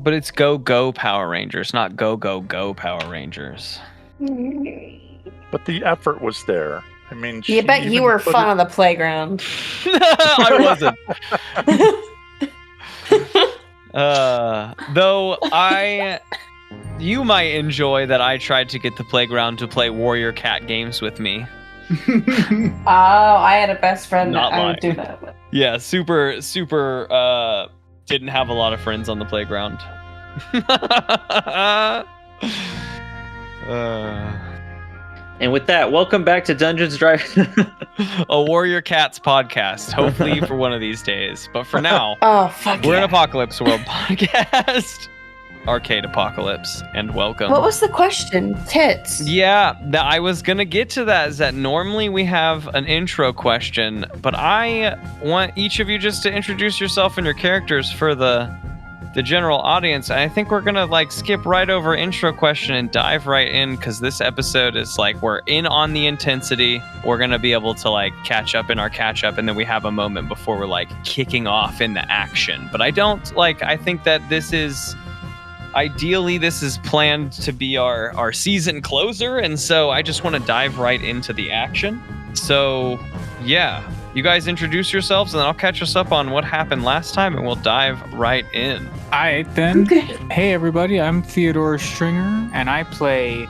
But it's Go Go Power Rangers, not Go Go Go Power Rangers. But the effort was there. I mean, You bet you were fun on the playground. I wasn't. Though you might enjoy that I tried to get the playground to play Warrior Cat games with me. Oh, I had a best friend Not that I lying. would do that with. Yeah, super, didn't have a lot of friends on the playground. And with that, welcome back to Dungeons Dragons. A Warrior Cats podcast, hopefully for one of these days. But for now, Oh, fuck we're yeah. an Apocalypse World podcast. Arcade Apocalypse, and welcome. What was the question? Tits. Yeah, I was going to get to that, is that normally we have an intro question, but I want each of you just to introduce yourself and your characters for the general audience. I think we're going to skip right over intro question and dive right in, because this episode is we're in on the intensity. We're going to be able to catch up in our catch up, and then we have a moment before we're kicking off in the action. But I think that this is... Ideally, this is planned to be our season closer, and so I just want to dive right into the action. So, yeah, you guys introduce yourselves, and then I'll catch us up on what happened last time, and we'll dive right in. All right, then. Hey, everybody, I'm Theodore Stringer, and I play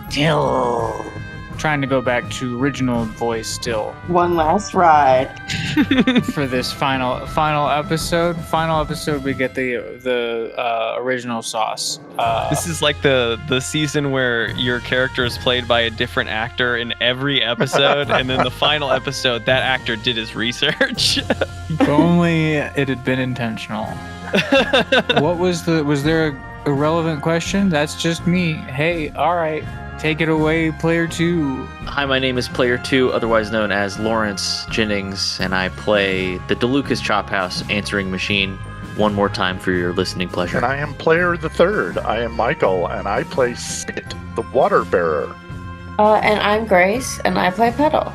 Dill. Trying to go back to original voice still One last ride. for this final episode. Final episode, we get the original sauce. This is like the season where your character is played by a different actor in every episode, and then the final episode, that actor did his research. If only it had been intentional. What was there a relevant question? That's just me. Hey, all right. Take it away, player 2. Hi, my name is Player 2, otherwise known as Lawrence Jennings, and I play the Deluca's Chophouse answering machine. One more time for your listening pleasure. And I am player the 3rd. I am Michael, and I play Spicket, the water bearer. And I'm Grace, and I play Petal.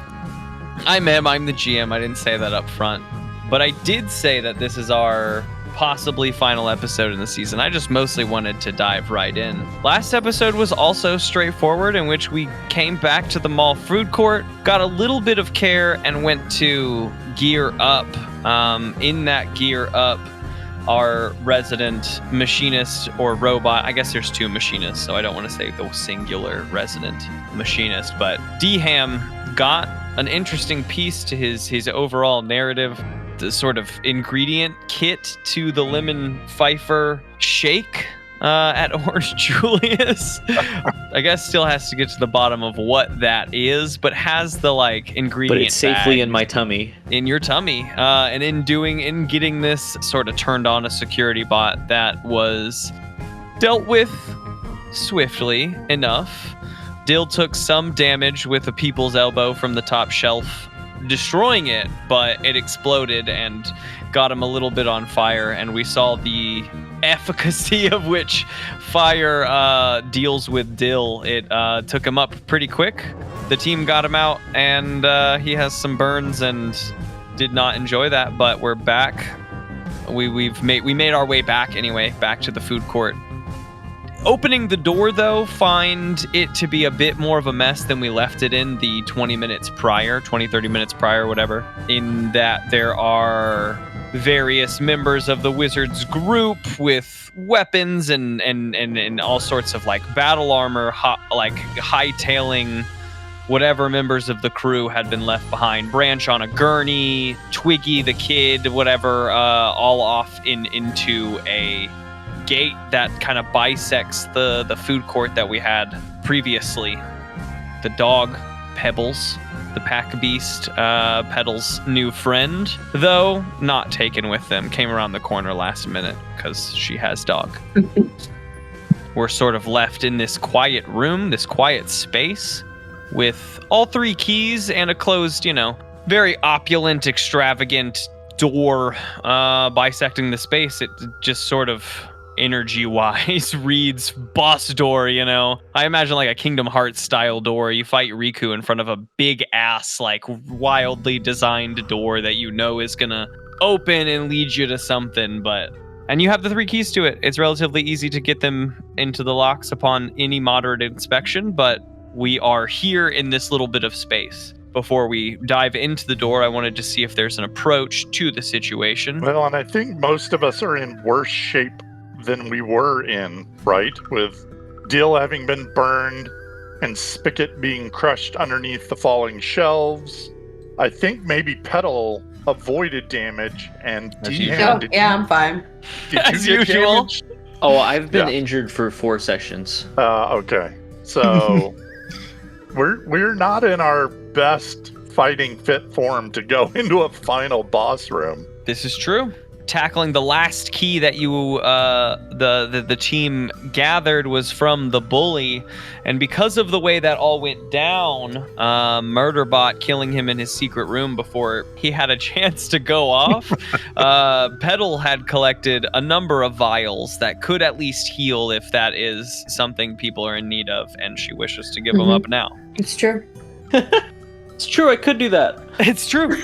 I'm the GM. I didn't say that up front, but I did say that this is our possibly final episode in the season. I just mostly wanted to dive right in. Last episode was also straightforward, in which we came back to the mall food court, got a little bit of care, and went to gear up. In that gear up, our resident machinist or robot, I guess there's 2 machinists, so I don't want to say the singular resident machinist, but D-Ham got an interesting piece to his overall narrative. The sort of ingredient kit to the lemon Pfeiffer shake at Orange Julius. I guess still has to get to the bottom of what that is, but has the ingredient. But it's safely bag in my tummy. in your tummy. And in getting this, sort of turned on a security bot that was dealt with swiftly enough. Dill took some damage with a people's elbow from the top shelf, destroying it, but it exploded and got him a little bit on fire, and we saw the efficacy of which fire deals with Dill. It took him up pretty quick. The team got him out, and he has some burns and did not enjoy that, but we're back. We made our way back anyway, back to the food court. Opening the door, though, find it to be a bit more of a mess than we left it in the 30 minutes prior, whatever, in that there are various members of the Wizards group with weapons and all sorts of battle armor, hightailing whatever members of the crew had been left behind. Branch on a gurney, Twiggy the kid, whatever, all off into a gate that kind of bisects the food court that we had previously. The dog, Pebbles, the pack beast, Petal's new friend, though not taken with them, came around the corner last minute because she has dog. We're sort of left in this quiet room, this quiet space, with all 3 keys and a closed, very opulent, extravagant door bisecting the space. It just sort of energy-wise reads boss door, I imagine a Kingdom Hearts style door. You fight Riku in front of a big ass, wildly designed door that is gonna open and lead you to something, but And you have the 3 keys to it. It's relatively easy to get them into the locks upon any moderate inspection, but we are here in this little bit of space. Before we dive into the door, I wanted to see if there's an approach to the situation. Well, and I think most of us are in worse shape than we were in, right? With Dill having been burned and Spicket being crushed underneath the falling shelves. I think maybe Petal avoided damage, and I'm fine. Did As you get usual. damaged? Oh, I've been injured for 4 sessions. Okay. So we're not in our best fighting fit form to go into a final boss room. This is true. Tackling the last key that you the team gathered was from the bully, and because of the way that all went down, Murderbot killing him in his secret room before he had a chance to go off, Petal had collected a number of vials that could at least heal if that is something people are in need of, and she wishes to give them up now. It's true. It's true, I could do that. It's true.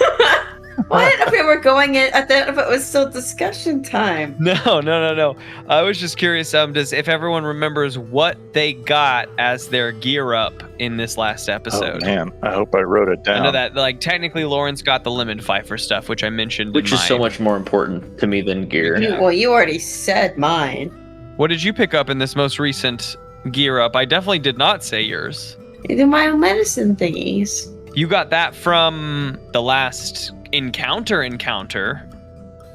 Well, I didn't know if we were going in. I thought if it was still discussion time. No. I was just curious, if everyone remembers what they got as their gear up in this last episode. Oh man, I hope I wrote it down. I know that, like, technically Lawrence got the lemon pfeiffer stuff, which I mentioned. Which is so much more important to me than gear. You already said mine. What did you pick up in this most recent gear up? I definitely did not say yours. You do my own medicine thingies. You got that from the last encounter.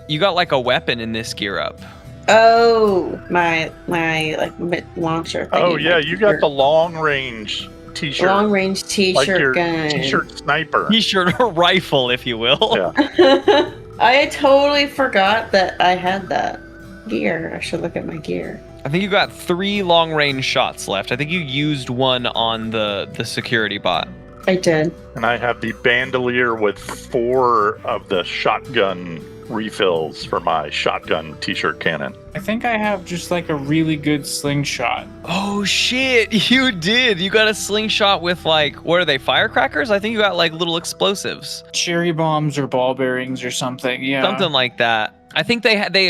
You got like a weapon in this gear up. Oh, my like launcher thingy. Oh yeah, you got the long range t-shirt. Long range t-shirt like your gun. T-shirt sniper. T-shirt or rifle, if you will. Yeah. I totally forgot that I had that gear. I should look at my gear. I think you got 3 long range shots left. I think you used one on the security bot. I did. And I have the bandolier with 4 of the shotgun refills for my shotgun t-shirt cannon. I think I have just like a really good slingshot. Oh shit, you did. You got a slingshot with, like, what are they, firecrackers? I think you got like little explosives. Cherry bombs or ball bearings or something. Yeah. Something like that. I think they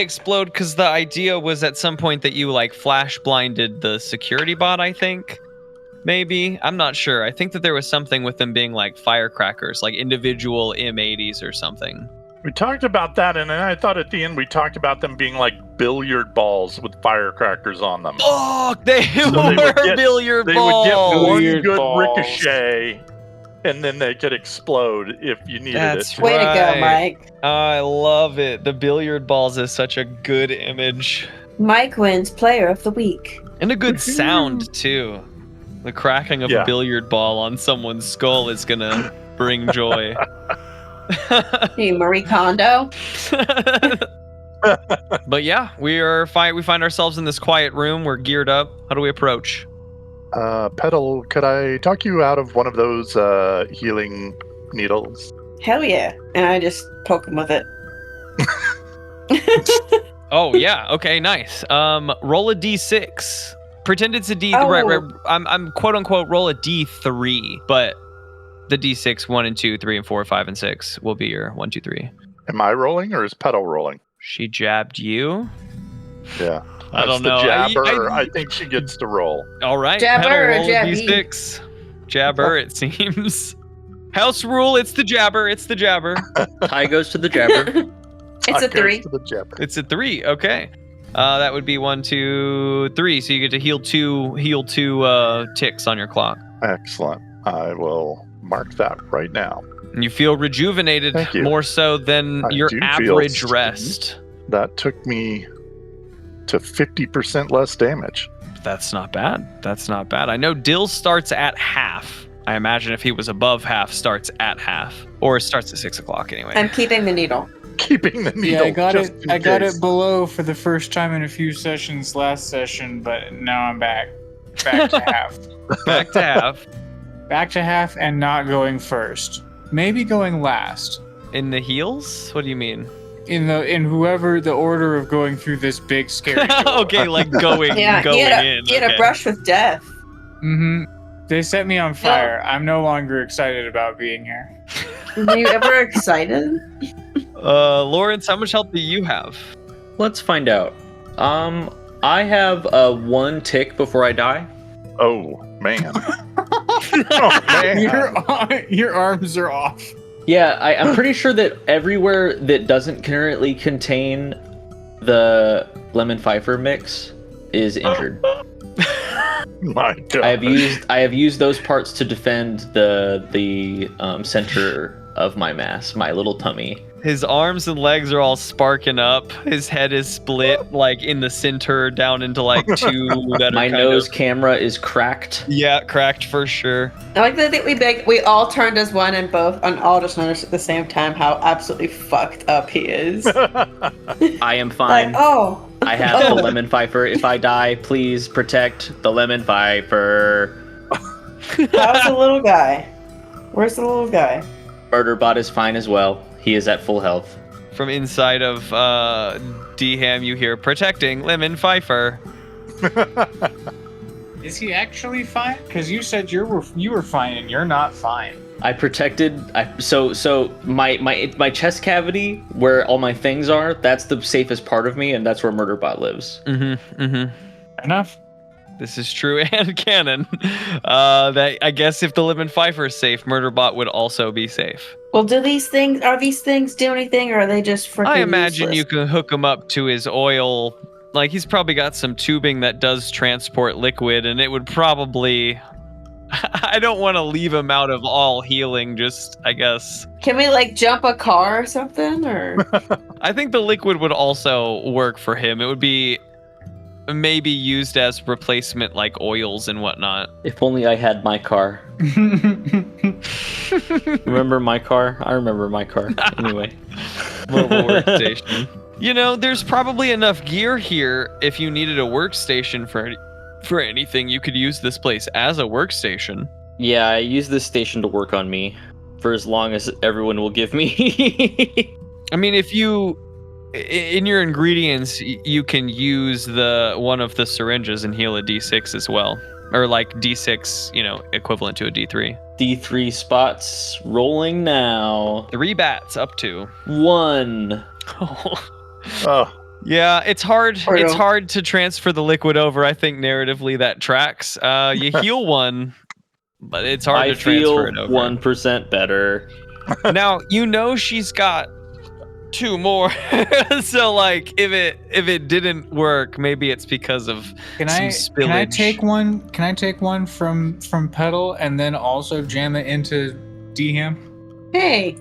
explode because the idea was at some point that you like flash blinded the security bot, I think. Maybe. I'm not sure. I think that there was something with them being like firecrackers, like individual M80s or something. We talked about that, and then I thought at the end we talked about them being like billiard balls with firecrackers on them. Oh, they were billiard They balls. would get one Billiard good balls. ricochet, and then they could explode if you needed That's it. Way to Right. go, Mike. I love it. The billiard balls is such a good image. Mike wins Player of the Week. And a good sound, too. The cracking of a billiard ball on someone's skull is going to bring joy. Hey, Marie Kondo. But yeah, we find ourselves in this quiet room. We're geared up. How do we approach? Petal, could I talk you out of one of those healing needles? Hell yeah. And I just poke him with it. Oh yeah, okay, nice. Roll a d6. Pretend it's a d. Oh. Right. I'm quote unquote roll a d3, but the d6 1 and 2, 3 and 4, 5 and 6 will be your 1, 2, 3. Am I rolling or is Petal rolling? She jabbed you. Yeah. I don't That's know. The jabber. I think she gets to roll. All right. Jabber Petal, or roll a jabby? d6. Jabber, it seems. House rule, it's the jabber. It's the jabber. Tie goes to the jabber. It's a 3. To the jabber. It's a 3. Okay. That would be 1, 2, 3. So you get to heal two ticks on your clock. Excellent. I will mark that right now. And you feel rejuvenated Thank you. more so than I your do feel average stunned. rest. That took me to 50% less damage. That's not bad. That's not bad. I know Dill starts at half. I imagine if he was above half, starts at half. Or starts at 6 o'clock anyway. I'm keeping the needle. Keeping the needle. Yeah, I got just it. in I got case. it below for the first time in a few sessions last session, but now I'm back to half. Back to half. Back to half and not going first. Maybe going last. In the heels? What do you mean? In whoever the order of going through this big scary door. Okay, like going Yeah, going he had in. a Okay. brush with death. Mm-hmm. They set me on fire. I'm no longer excited about being here. Were you ever excited? Lawrence, how much health do you have? Let's find out. I have one tick before I die. Oh, man. Oh, man. Your arms are off. Yeah, I'm pretty sure that everywhere that doesn't currently contain the lemon Pfeiffer mix is injured. My God. I have used those parts to defend the center of my mass, my little tummy. His arms and legs are all sparking up. His head is split, like in the center, down into like two. That My are kind nose of, camera is cracked. yeah, cracked for sure. I like that we all turned as one and all just noticed at the same time how absolutely fucked up he is. I am fine. Like, oh. I have the lemon Pfeiffer. If I die, please protect the lemon Pfeiffer. How's the little guy? Where's the little guy? Murderbot is fine as well. He is at full health. From inside of D-Ham, you hear protecting Lemon Pfeiffer. Is he actually fine? Because you said you were fine and you're not fine. I protected. So my chest cavity where all my things are. That's the safest part of me, and that's where Murderbot lives. Enough. This is true and canon. That I guess if the Lemon Pfeiffer is safe, Murderbot would also be safe. Well, are these things do anything, or are they just freaking I imagine useless? you can hook him up to his oil. Like, he's probably got some tubing that does transport liquid, and it would probably... I don't want to leave him out of all healing, just, I guess. Can we, like, jump a car or something, or...? I think the liquid would also work for him. It would be maybe used as replacement, like, oils and whatnot. If only I had my car. Remember my car? I remember my car. Anyway. Mobile workstation. You know, there's probably enough gear here if you needed a workstation for anything. You could use this place as a workstation. Yeah, I use this station to work on me for as long as everyone will give me. I mean, if you... In your ingredients, you can use one of the syringes and heal a D6 as well. Or like D6, equivalent to a D3. D3 spots rolling now. 3 bats up to. 1. Oh. Yeah, it's hard. Or It's no. hard to transfer the liquid over. I think narratively that tracks. You heal 1, but it's hard to transfer it over. 1% better. Now she's got 2 more. So like, if it didn't work, maybe it's because of Can some I spillage. take one from Petal and then also jam it into D-Ham? Hey,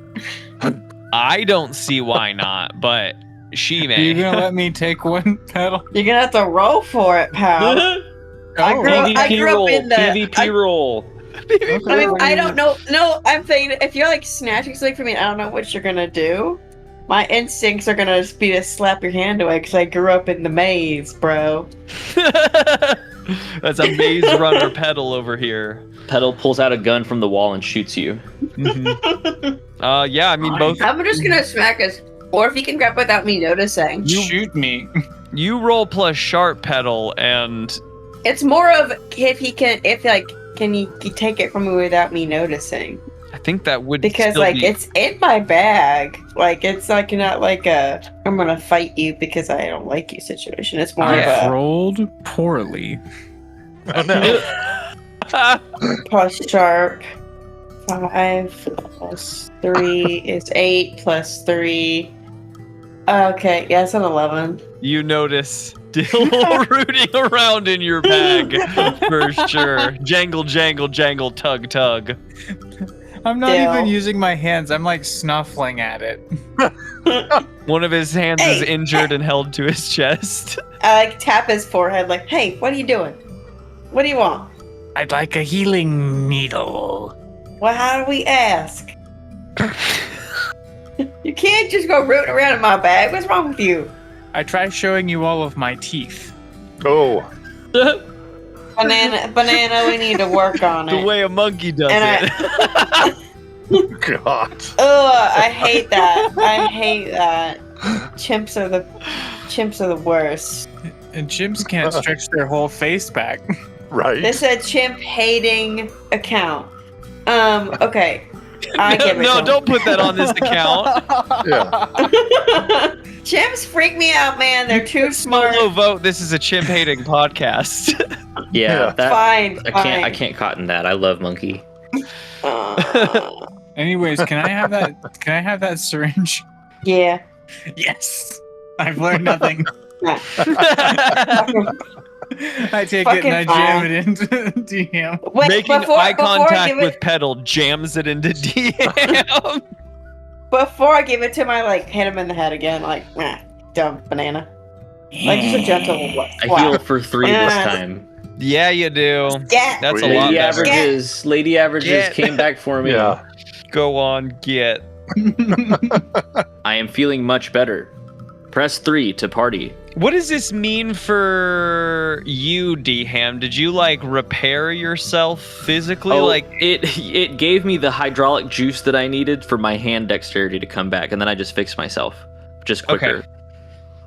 I don't see why not, but she Are may. you gonna let me take one, Petal? you're gonna have to roll for it, pal. I grew up in the... PvP roll. I mean, I don't know. No, I'm saying if you're like snatching something from me, I don't know what you're gonna do. My instincts are gonna just be to slap your hand away because I grew up in the maze, bro. That's a maze runner Petal over here. Petal pulls out a gun from the wall and shoots you. Yeah, I mean both. I'm just gonna smack us, or if you can grab without me noticing. Shoot me. You roll plus sharp Petal, and It's more of can you take it from me without me noticing? I think that would Because still be... it's in my bag. Like it's like not like a I'm gonna fight you because I don't like you situation. It's more I've of a rolled poorly. Oh, no. plus sharp. 5 plus 3 is 8 plus 3. Okay, yeah, it's an 11. You notice Dill rooting around in your bag for sure. Jangle, jangle, jangle, tug, tug. I'm not Dill. even using my hands. I'm like snuffling at it. One of his hands is Hey. injured and held to his chest. I like tap his forehead like, hey, what are you doing? What do you want? I'd like a healing needle. Well, how do we ask? You can't just go rooting around in my bag. What's wrong with you? I try showing you all of my teeth. Oh. Banana, we need to work on The it. way a monkey does And it. God. Ugh, I hate that. I hate that. Chimps are the worst. And chimps can't stretch their whole face back. Right. This is a chimp hating account. Okay. I give it No, to don't put that on this account. Yeah. Chimps freak me out, man. They're too smart. Solo vote. This is a chimp hating podcast. Yeah, that, Fine. I can't cotton that. I love monkey. Anyways, can I have that? Can I have that syringe? Yeah. Yes. I've learned nothing. I take it Fucking and I jam it into DM. Wait, Making before eye I contact give with it, Petal jams it into DM. before I give it to him, I like hit him in the head again, like dumb banana. Like just a gentle I heal for 3 this time. Yeah, you do. Yeah. That's a Lady lot Lady better. averages. Lady averages Get. came back for me. Yeah. Go on, get. I am feeling much better. Press 3 to party. What does this mean for you, D-Ham? Did you like repair yourself physically? Oh, Like it gave me the hydraulic juice that I needed for my hand dexterity to come back, and then I just fixed myself, just quicker. Okay.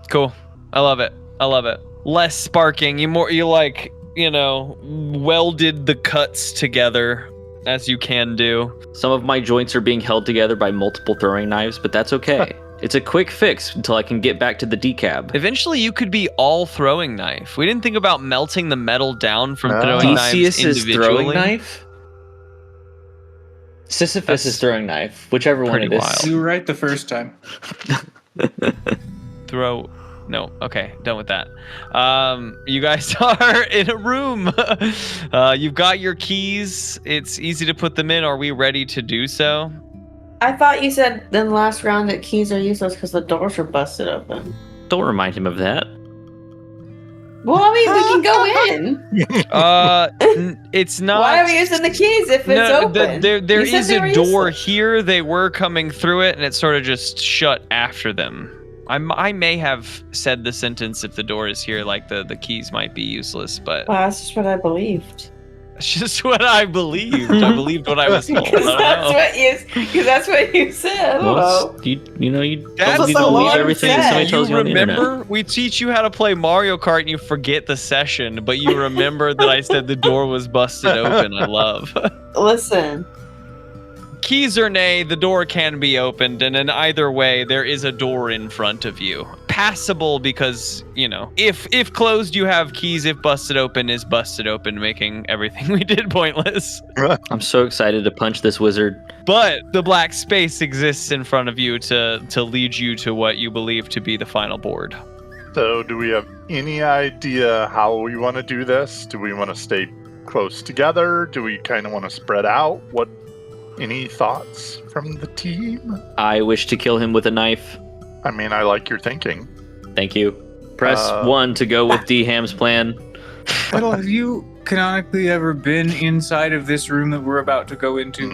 Cool. I love it. I love it. Less sparking. You like, welded the cuts together as you can do. Some of my joints are being held together by multiple throwing knives, but that's okay. It's a quick fix until I can get back to the decab. Eventually, you could be all throwing knife. We didn't think about melting the metal down from throwing knives Theseus individually. is throwing knife? Sisyphus is throwing knife, whichever one it pretty is. wild. You were right the first time. No, okay, done with that. You guys are in a room. You've got your keys. It's easy to put them in. Are we ready to do so? I thought you said in the last round that keys are useless because the doors are busted open. Don't remind him of that. Well, I mean, we can go in. It's not. Why are we using the keys if it's open? There You said is they a were door useless. here. They were coming through it, and it sort of just shut after them. I may have said the sentence, if the door is here, like the keys might be useless, but Well, that's just what I believed. it's just what I believed. I believed what I was told. I Because don't that's what you said. I don't know. You That's don't need a to lot believe of everything sense. somebody tells you on the internet. remember? We teach you how to play Mario Kart and you forget the session, but you remember that I said the door was busted open. I love. Listen, Keys or nay, the door can be opened, and in either way, there is a door in front of you. Passable because, if closed, you have keys. If busted open, is busted open, making everything we did pointless. I'm so excited to punch this wizard. But the black space exists in front of you to lead you to what you believe to be the final board. So, do we have any idea how we want to do this? Do we want to stay close together? Do we kind of want to spread out? Any thoughts from the team? I wish to kill him with a knife. I mean, I like your thinking. Thank you. Press 1 to go with D-Ham's plan. Petal, have you canonically ever been inside of this room that we're about to go into?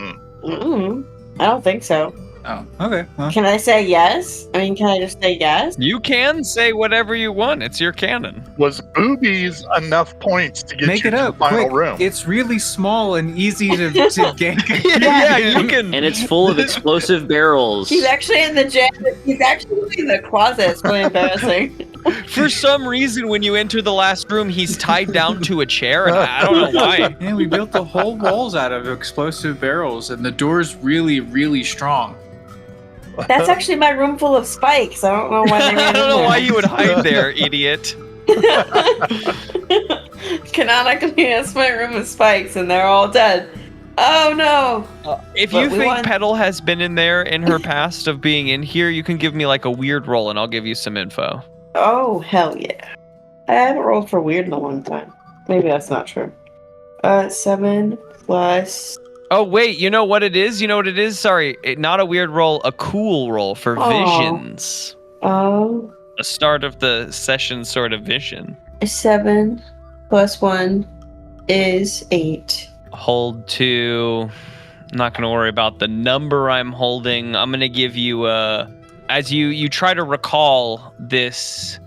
I don't think so. Oh, okay. Well, Can I say yes? I mean, can I just say yes? You can say whatever you want. It's your canon. Was boobies enough points to get make you it to up the final quick. room? It's really small and easy to gank. Yeah, you can. And it's full of explosive barrels. He's actually in the gym. He's actually in the closet. It's really embarrassing. For some reason, when you enter the last room, he's tied down to a chair, and I don't know why. Yeah, we built the whole walls out of explosive barrels, and the door's really, really strong. That's actually my room full of spikes. I don't know why they I don't know why you would hide there, idiot. Canonically, that's my room with spikes, and they're all dead. Oh no! If But you we think won. Petal has been in there in her past of being in here, you can give me like a weird roll, and I'll give you some info. Oh hell yeah! I haven't rolled for weird in a long time. Maybe that's not true. 7 plus. Oh wait, you know what it is? Sorry, not a weird roll, a cool roll for visions. Oh. The start of the session sort of vision. 7 plus 1 is 8. Hold 2. I'm not going to worry about the number I'm holding. I'm going to give you as you try to recall this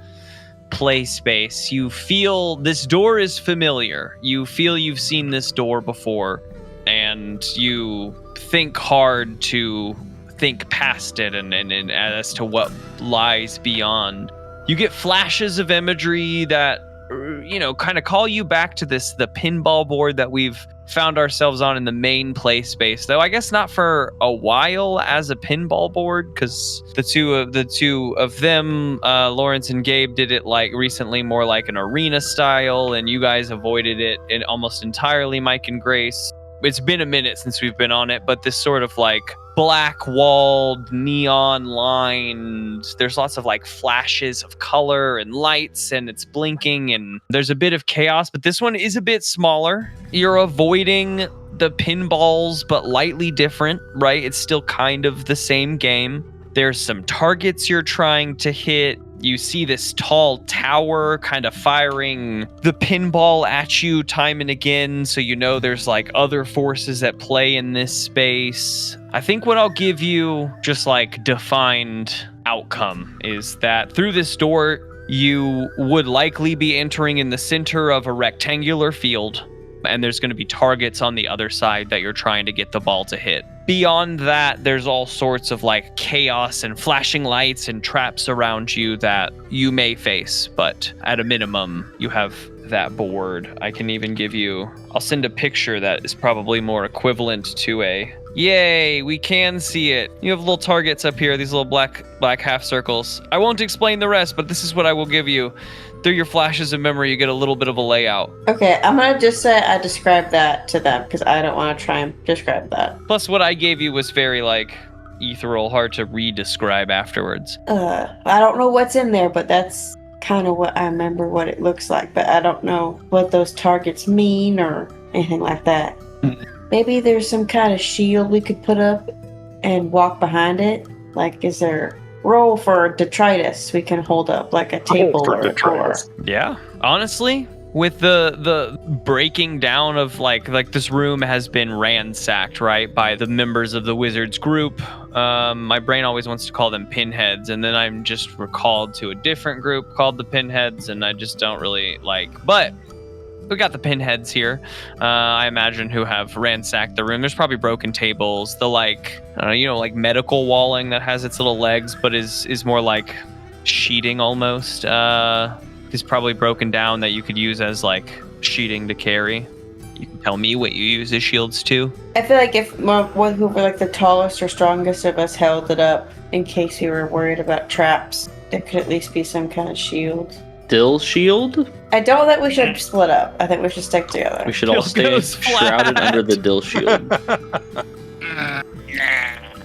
play space, you feel this door is familiar. You feel you've seen this door before, and you think hard to think past it and as to what lies beyond. You get flashes of imagery that kind of call you back to the pinball board that we've found ourselves on in the main play space, though I guess not for a while as a pinball board, because the two of them, Lawrence and Gabe, did it like recently more like an arena style, and you guys avoided it in almost entirely, Mike and Grace. It's been a minute since we've been on it, but this sort of like black walled, neon lined, there's lots of like flashes of color and lights, and it's blinking, and there's a bit of chaos, but this one is a bit smaller. You're avoiding the pinballs, but lightly different, right? It's still kind of the same game. There's some targets you're trying to hit. You see this tall tower kind of firing the pinball at you time and again, so you know there's like other forces at play in this space. I think what I'll give you, just like defined outcome, is that through this door, you would likely be entering in the center of a rectangular field, and there's going to be targets on the other side that you're trying to get the ball to hit. Beyond that, there's all sorts of like chaos and flashing lights and traps around you that you may face, but at a minimum, you have that board. I can even give you, I'll send a picture that is probably more equivalent to a, yay, we can see it. You have little targets up here, these little black half circles. I won't explain the rest, but this is what I will give you. Through your flashes of memory, you get a little bit of a layout. Okay, I'm gonna just say I described that to them because I don't want to try and describe that. Plus, what I gave you was very like ethereal, hard to re-describe afterwards. I don't know what's in there, but that's kind of what I remember what it looks like, but I don't know what those targets mean or anything like that. Maybe there's some kind of shield we could put up and walk behind it. Like, is there roll for detritus we can hold up, like a table or a door? Yeah, honestly, with the breaking down of like this room has been ransacked, right, by the members of the Wizards group. My brain always wants to call them Pinheads, and then I'm just recalled to a different group called the Pinheads, and I just don't really like. But we got the Pinheads here, I imagine, who have ransacked the room. There's probably broken tables, the like, like medical walling that has its little legs, but is more like sheeting almost. Is probably broken down that you could use as like sheeting to carry. You can tell me what you use as shields too. I feel like if one who were like the tallest or strongest of us held it up in case we were worried about traps, there could at least be some kind of shield. Dill shield? I don't think we should split up. I think we should stick together. We should all stay shrouded under the Dill shield.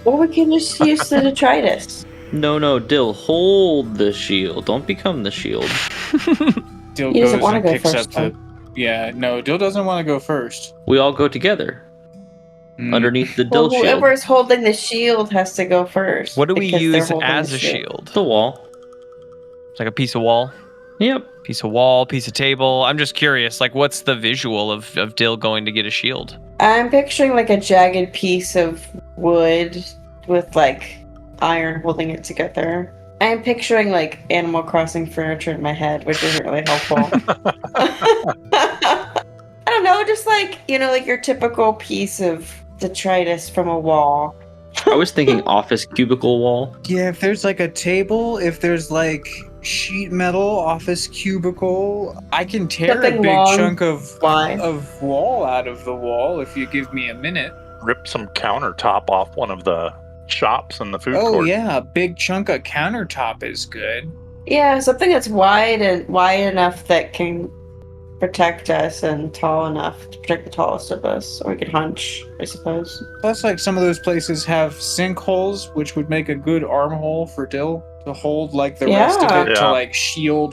Or we can just use the detritus. No, Dill, hold the shield. Don't become the shield. Dill He doesn't goes wanna and go picks first, up the. Yeah, no, Dill doesn't want to go first. We all go together underneath the Dill shield. Whoever's holding the shield has to go first. What do we because they're use holding as the a shield? The wall. It's like a piece of wall. Yep. Piece of wall, piece of table. I'm just curious, like, what's the visual of Dill going to get a shield? I'm picturing like a jagged piece of wood with like iron holding it together. I'm picturing like Animal Crossing furniture in my head, which isn't really helpful. I don't know, just like, like your typical piece of detritus from a wall. I was thinking office cubicle wall. Yeah, if there's like a table, if there's like sheet metal office cubicle, I can tear Something a big long, chunk of wide. wall out of the wall if you give me a minute. Rip some countertop off one of the shops in the food Oh court. yeah, a big chunk of countertop is good. Yeah, something that's wide enough that can protect us and tall enough to protect the tallest of us, or we could hunch, I suppose. Plus, like some of those places have sinkholes, which would make a good armhole for Dill to hold like the rest of it Yeah. to like shield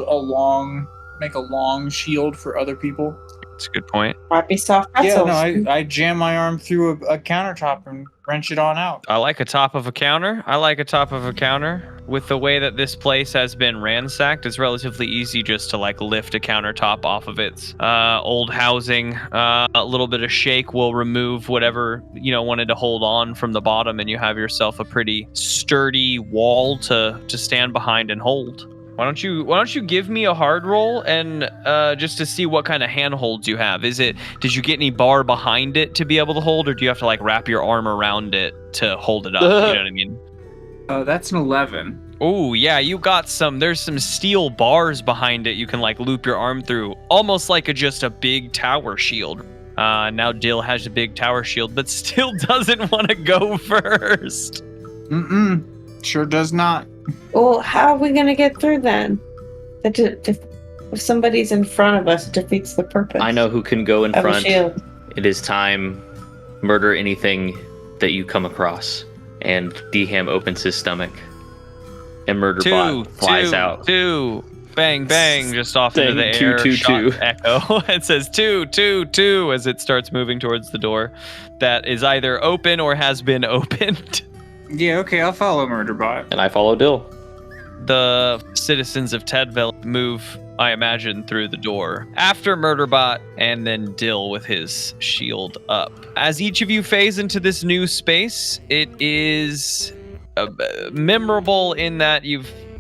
make a long shield for other people. That's a good point. Might be soft Yeah, pretzels. no, I jam my arm through a countertop and wrench it on out. I like a top of a counter. With the way that this place has been ransacked, it's relatively easy just to like lift a countertop off of its old housing. A little bit of shake will remove whatever wanted to hold on from the bottom, and you have yourself a pretty sturdy wall to stand behind and hold. Why don't you give me a hard roll and just to see what kind of handholds you have? Did you get any bar behind it to be able to hold, or do you have to like wrap your arm around it to hold it up? You know what I mean? That's an 11. Oh yeah, you got there's some steel bars behind it you can like loop your arm through, almost like just a big tower shield. Now Dill has a big tower shield, but still doesn't want to go first. Sure does not. Well, how are we going to get through then? If somebody's in front of us, it defeats the purpose. I know who can go in of a front. shield. It is time. Murder anything that you come across. And Deham opens his stomach. And Murderbot flies out. Two. Bang, bang, just off into the air. Two. Echo. It says two as it starts moving towards the door that is either open or has been opened. Yeah, okay, I'll follow Murderbot. And I follow Dill. The citizens of Tedville move, I imagine, through the door after Murderbot and then Dill with his shield up. As each of you phase into this new space, it is memorable in that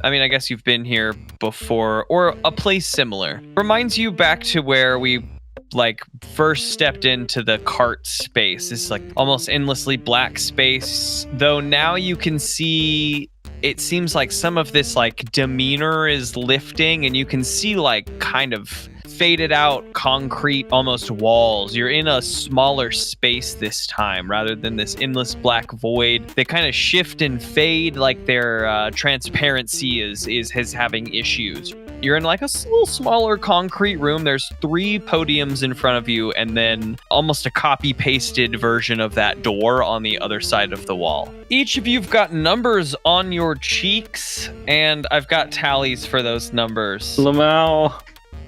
I guess you've been here before, or a place similar. Reminds you back to where we first stepped into the cart space. It's almost endlessly black space, though now you can see it seems like some of this demeanor is lifting, and you can see kind of faded out concrete almost walls. You're in a smaller space this time rather than this endless black void. They kind of shift and fade, like their transparency is having issues. You're in a little smaller concrete room. There's 3 podiums in front of you, and then almost a copy-pasted version of that door on the other side of the wall. Each of you've got numbers on your cheeks, and I've got tallies for those numbers. Lamau.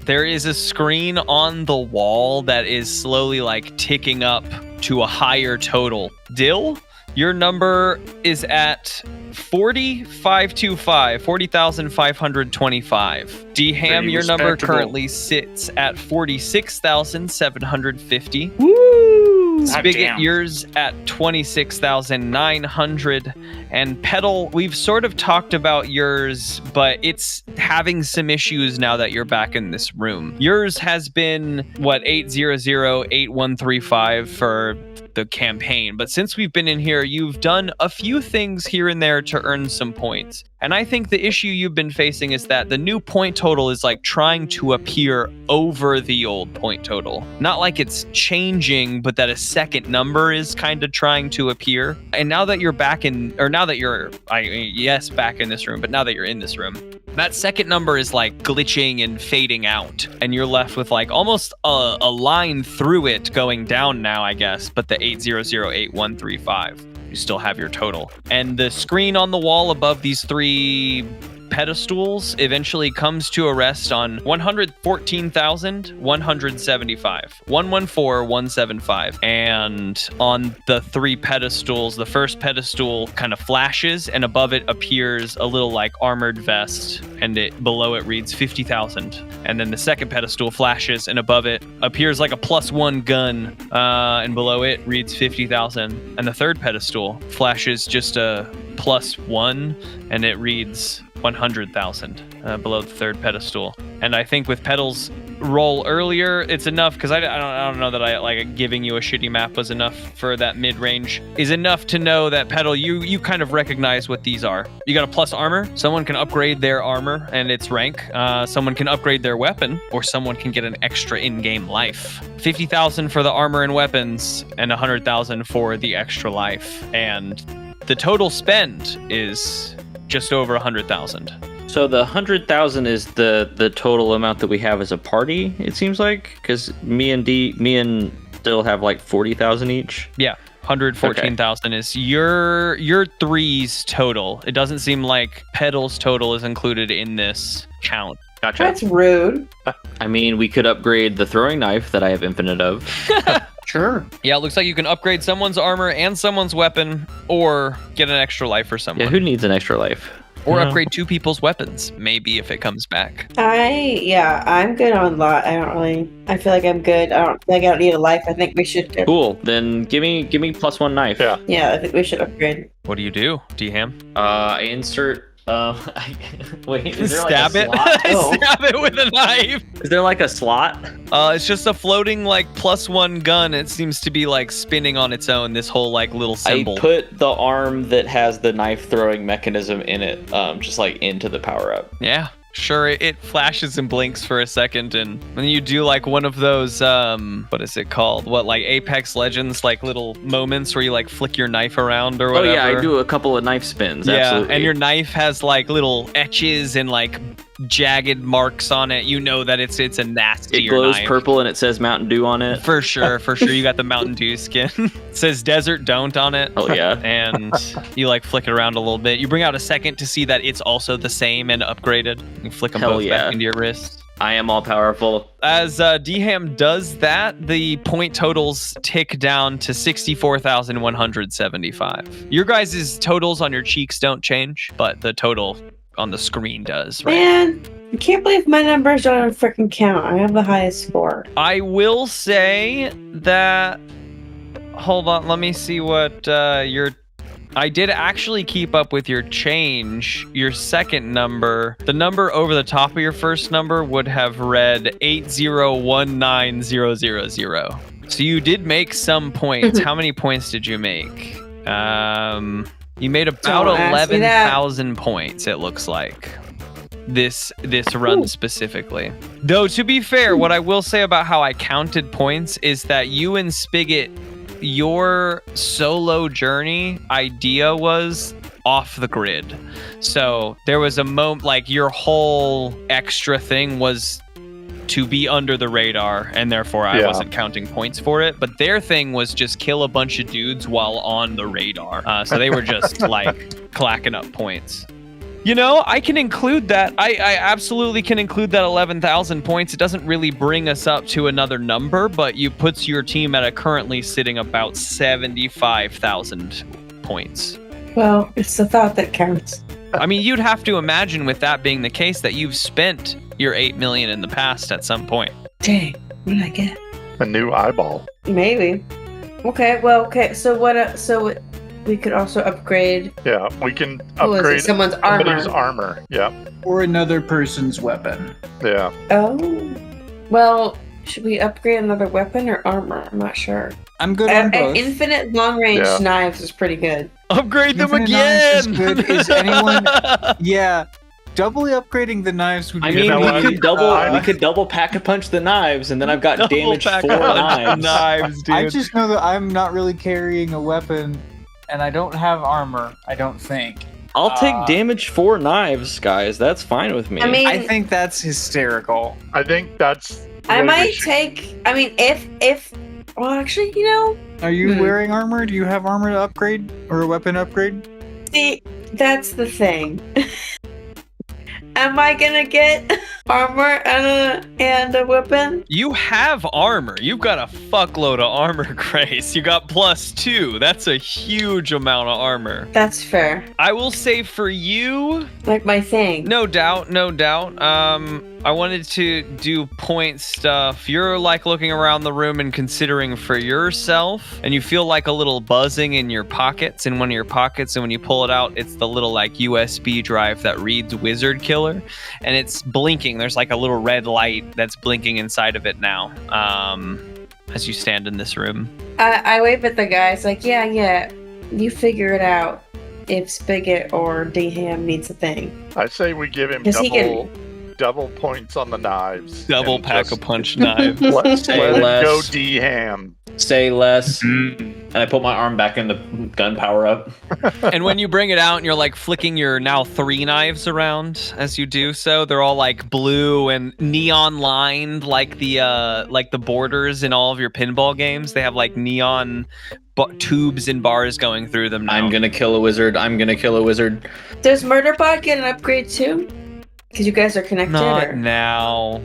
There is a screen on the wall that is slowly ticking up to a higher total. Dill, your number is at 40,525. Deham, your number currently sits at 46,750. Woo! Spicket, yours at 26,900. And Petal, we've sort of talked about yours, but it's having some issues now that you're back in this room. Yours has been, 8008135 for the campaign, but since we've been in here, you've done a few things here and there to earn some points. And I think the issue you've been facing is that the new point total is trying to appear over the old point total. Not like it's changing, but that a second number is kind of trying to appear. And now that you're back in, or now that you're, back in this room, but now that you're in this room, that second number is glitching and fading out. And you're left with almost a line through it going down now, I guess, but the 8008135. You still have your total. And the screen on the wall above these 3 pedestals eventually comes to a rest on 114,175. 114,175. And on the 3 pedestals, the first pedestal kind of flashes, and above it appears a little armored vest, and below it reads 50,000. And then the second pedestal flashes, and above it appears a +1 gun, and below it reads 50,000. And the third pedestal flashes just a +1, and it reads 100,000 below the third pedestal. And I think with Petal's roll earlier, it's enough, because I don't know that giving you a shitty map was enough for that mid-range, is enough to know that Petal, you kind of recognize what these are. You got a plus armor. Someone can upgrade their armor and its rank. Someone can upgrade their weapon, or someone can get an extra in-game life. 50,000 for the armor and weapons, and 100,000 for the extra life. And the total spend is just over 100,000. So the 100,000 is the total amount that we have as a party, it seems like, because me and Dill have 40,000 each. Yeah, 114,000 is your three's total. It doesn't seem like Petal's total is included in this count. Gotcha. That's rude. I mean, we could upgrade the throwing knife that I have infinite of. Sure. Yeah, it looks like you can upgrade someone's armor and someone's weapon, or get an extra life for someone. Yeah, who needs an extra life? Or upgrade 2 people's weapons, maybe, if it comes back. I'm good on lot. I feel like I'm good. I don't need a life. I think we should. Cool. Then give me +1 knife. Yeah. Yeah, I think we should upgrade. What do you do, Deham? I insert. Wait, is there Stab a it. slot? Oh. Stab it with a knife. Is there a slot? It's just a floating +1 gun. It seems to be spinning on its own. This whole little symbol. I put the arm that has the knife throwing mechanism in it, just into the power up. Yeah, Sure, it flashes and blinks for a second, and then you do like one of those, what is it called? What, like Apex Legends, like little moments where you like flick your knife around or whatever? Oh yeah, I do a couple of knife spins, absolutely. And your knife has like little etches and like jagged marks on it. You know that it's a nastier It glows knife. purple and it says Mountain Dew on it. For sure. You got the Mountain Dew skin. It says Desert Don't on it. Oh yeah. And you like flick it around a little bit. You bring out a second to see that it's also the same and upgraded. You flick them both back into your wrist. I am all powerful. As D-Ham does that, the point totals tick down to 64,175. Your guys' totals on your cheeks don't change, but the total on the screen does, right? Man, I can't believe my numbers don't freaking count. I have the highest score. I will say that... Hold on, let me see what your... I did actually keep up with your change. Your second number, the number over the top of your first number would have read 8019000. So you did make some points. How many points did you make? You made about 11,000 points, it looks like. This run specifically. Though, to be fair, what I will say about how I counted points is that you and Spicket, your solo journey idea was off the grid. So there was a moment, like your whole extra thing was to be under the radar, and therefore I wasn't counting points for it. But their thing was just kill a bunch of dudes while on the radar. So they were just like clacking up points. You know, I can include that. I absolutely can include that 11,000 points. It doesn't really bring us up to another number, but you puts your team at a currently sitting about 75,000 points. Well, it's the thought that counts. I mean, you'd have to imagine with that being the case that you've spent your 8 million in the past at some point. Dang, what did I get? A new eyeball. Maybe. Okay, so what, we could also upgrade. Yeah, we can upgrade someone's somebody's armor. Yeah. Or another person's weapon. Yeah. Oh. Well, should we upgrade another weapon or armor? I'm not sure. I'm good on both. Infinite long-range knives is pretty good. Upgrade them Infinite again! knives is good. Is anyone... Yeah. Doubly upgrading the knives would be... I mean, we could double pack-a-punch the knives, and then I've got damage 4 knives. Dude. I just know that I'm not really carrying a weapon, and I don't have armor, I don't think. I'll take damage 4 knives, guys. That's fine with me. I mean, I think that's hysterical. I think that's... I might take... I mean, if... Well, actually, you know... Are you wearing armor? Do you have armor to upgrade? Or a weapon upgrade? See, that's the thing. Am I gonna get armor and a weapon? You have armor. You've got a fuckload of armor, Grace. You got +2. That's a huge amount of armor. That's fair. I will say for you... Like my thing. No doubt. I wanted to do point stuff. You're like looking around the room and considering for yourself, and you feel like a little buzzing in your pockets, in one of your pockets, and when you pull it out, it's the little like USB drive that reads Wizard Killer, and it's blinking. There's like a little red light that's blinking inside of it now, as you stand in this room. I wave at the guys like, yeah, you figure it out if Spigot or D-Ham needs a thing. I say we give him double points on the knives. Double pack-a-punch knives. Let it go D-Ham. Say less. And I put my arm back in the gun power up. And when you bring it out and you're like flicking your now 3 knives around as you do so, they're all like blue and neon lined like the borders in all of your pinball games. They have like neon tubes and bars going through them now. I'm gonna kill a wizard. Does Murderbot get an upgrade too? Because you guys are connected. Not now.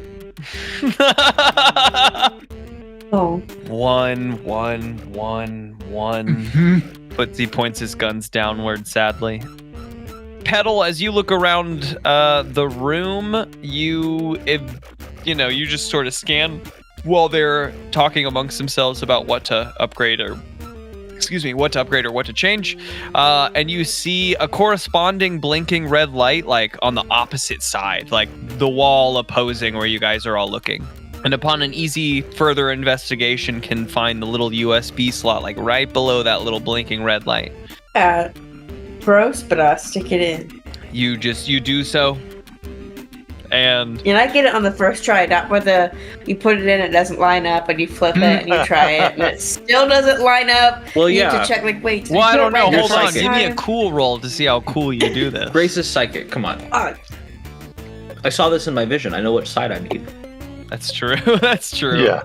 Oh. 1, 1, 1, 1. Footsie points his guns downward, sadly. Petal, as you look around the room, you just sort of scan while they're talking amongst themselves about what to upgrade or what to change. And you see a corresponding blinking red light like on the opposite side, like the wall opposing where you guys are all looking. And upon an easy further investigation can find the little USB slot like right below that little blinking red light. Gross, but I'll stick it in. You do so. And I get it on the first try, not where you put it in, it doesn't line up, and you flip it and you try it, and it still doesn't line up. Well, you yeah. have to check, like, wait. well, I don't know. Right Hold on. Psychic. Give me a cool roll to see how cool you do this. Grace is psychic. Come on. I saw this in my vision. I know which side I need. That's true. That's true. Yeah.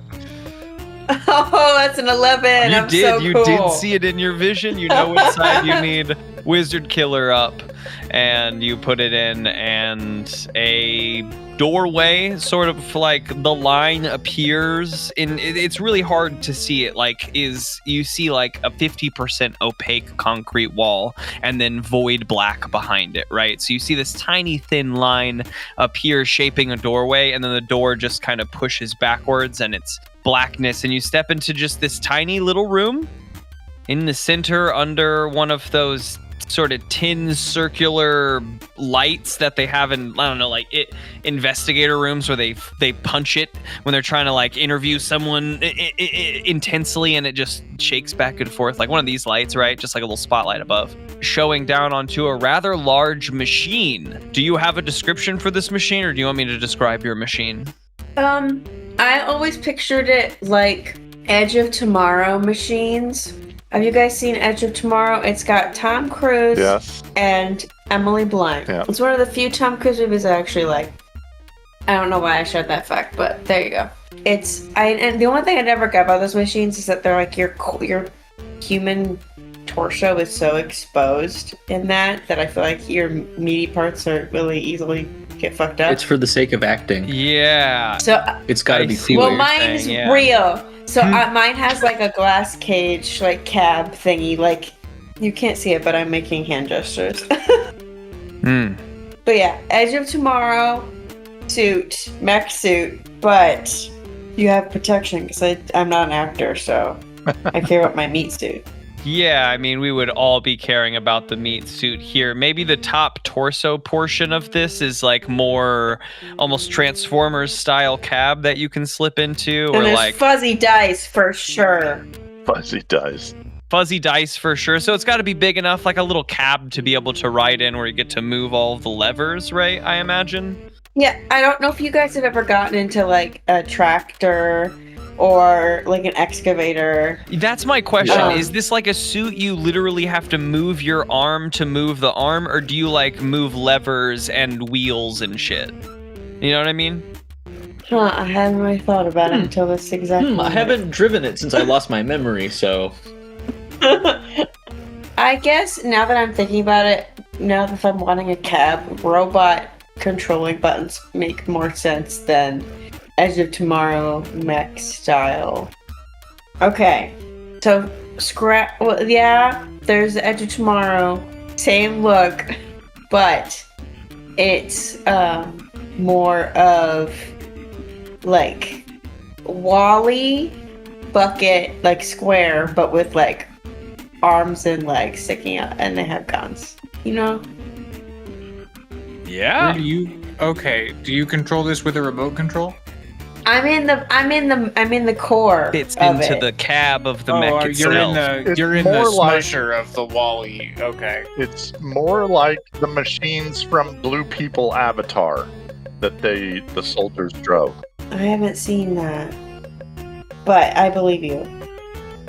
Oh, that's an 11. You I'm did. so You cool. did see it in your vision. You know which side you need. Wizard Killer up, and you put it in, and a doorway, sort of like the line appears in. It's really hard to see it. Like, you see like a 50% opaque concrete wall, and then void black behind it, right? So you see this tiny thin line appear, shaping a doorway, and then the door just kind of pushes backwards, and it's blackness, and you step into just this tiny little room in the center under one of those sort of tin circular lights that they have in, I don't know, like investigator rooms where they punch it when they're trying to like interview someone intensely, and it just shakes back and forth like one of these lights, right? Just like a little spotlight above, showing down onto a rather large machine. Do you have a description for this machine, or do you want me to describe your machine? I always pictured it like Edge of Tomorrow machines. Have you guys seen Edge of Tomorrow? It's got Tom Cruise and Emily Blunt. Yeah. It's one of the few Tom Cruise movies I actually like. I don't know why I shared that fact, but there you go. And the only thing I never got about those machines is that they're like your human torso is so exposed in that I feel like your meaty parts are really easily get fucked up. It's for the sake of acting. Yeah. So It's got to be see cool. what well, you're mine's saying, yeah. real. So mine has like a glass cage, like cab thingy. Like you can't see it, but I'm making hand gestures. But yeah, Edge of Tomorrow suit, mech suit, but you have protection because I'm not an actor, so I care about my meat suit. Yeah, I mean, we would all be caring about the meat suit here. Maybe the top torso portion of this is like more almost Transformers style cab that you can slip into, And or there's like fuzzy dice for sure. Fuzzy dice. fuzzy dice for sure. So it's got to be big enough, like a little cab to be able to ride in, where you get to move all of the levers, right? I imagine. Yeah, I don't know if you guys have ever gotten into like a tractor or like an excavator. That's my question. Yeah. Is this like a suit you literally have to move your arm to move the arm, or do you like move levers and wheels and shit? You know what I mean? Huh, I hadn't really thought about it until this exact I moment. haven't driven it since I lost my memory, so... I guess now that I'm thinking about it, now that if I'm wanting a cab, robot controlling buttons make more sense than Edge of Tomorrow mech style. Okay, so well, yeah, there's the Edge of Tomorrow, same look, but it's more of like Wall-E bucket, like square, but with like arms and legs sticking out, and they have guns. You know? Yeah. Where do you control this with a remote control? I'm in the core. Fits of into it. the cab of the mech you're itself. in the more like- smusher of the Wall-E. Okay. It's more like the machines from Blue People Avatar that the soldiers drove. I haven't seen that, but I believe you.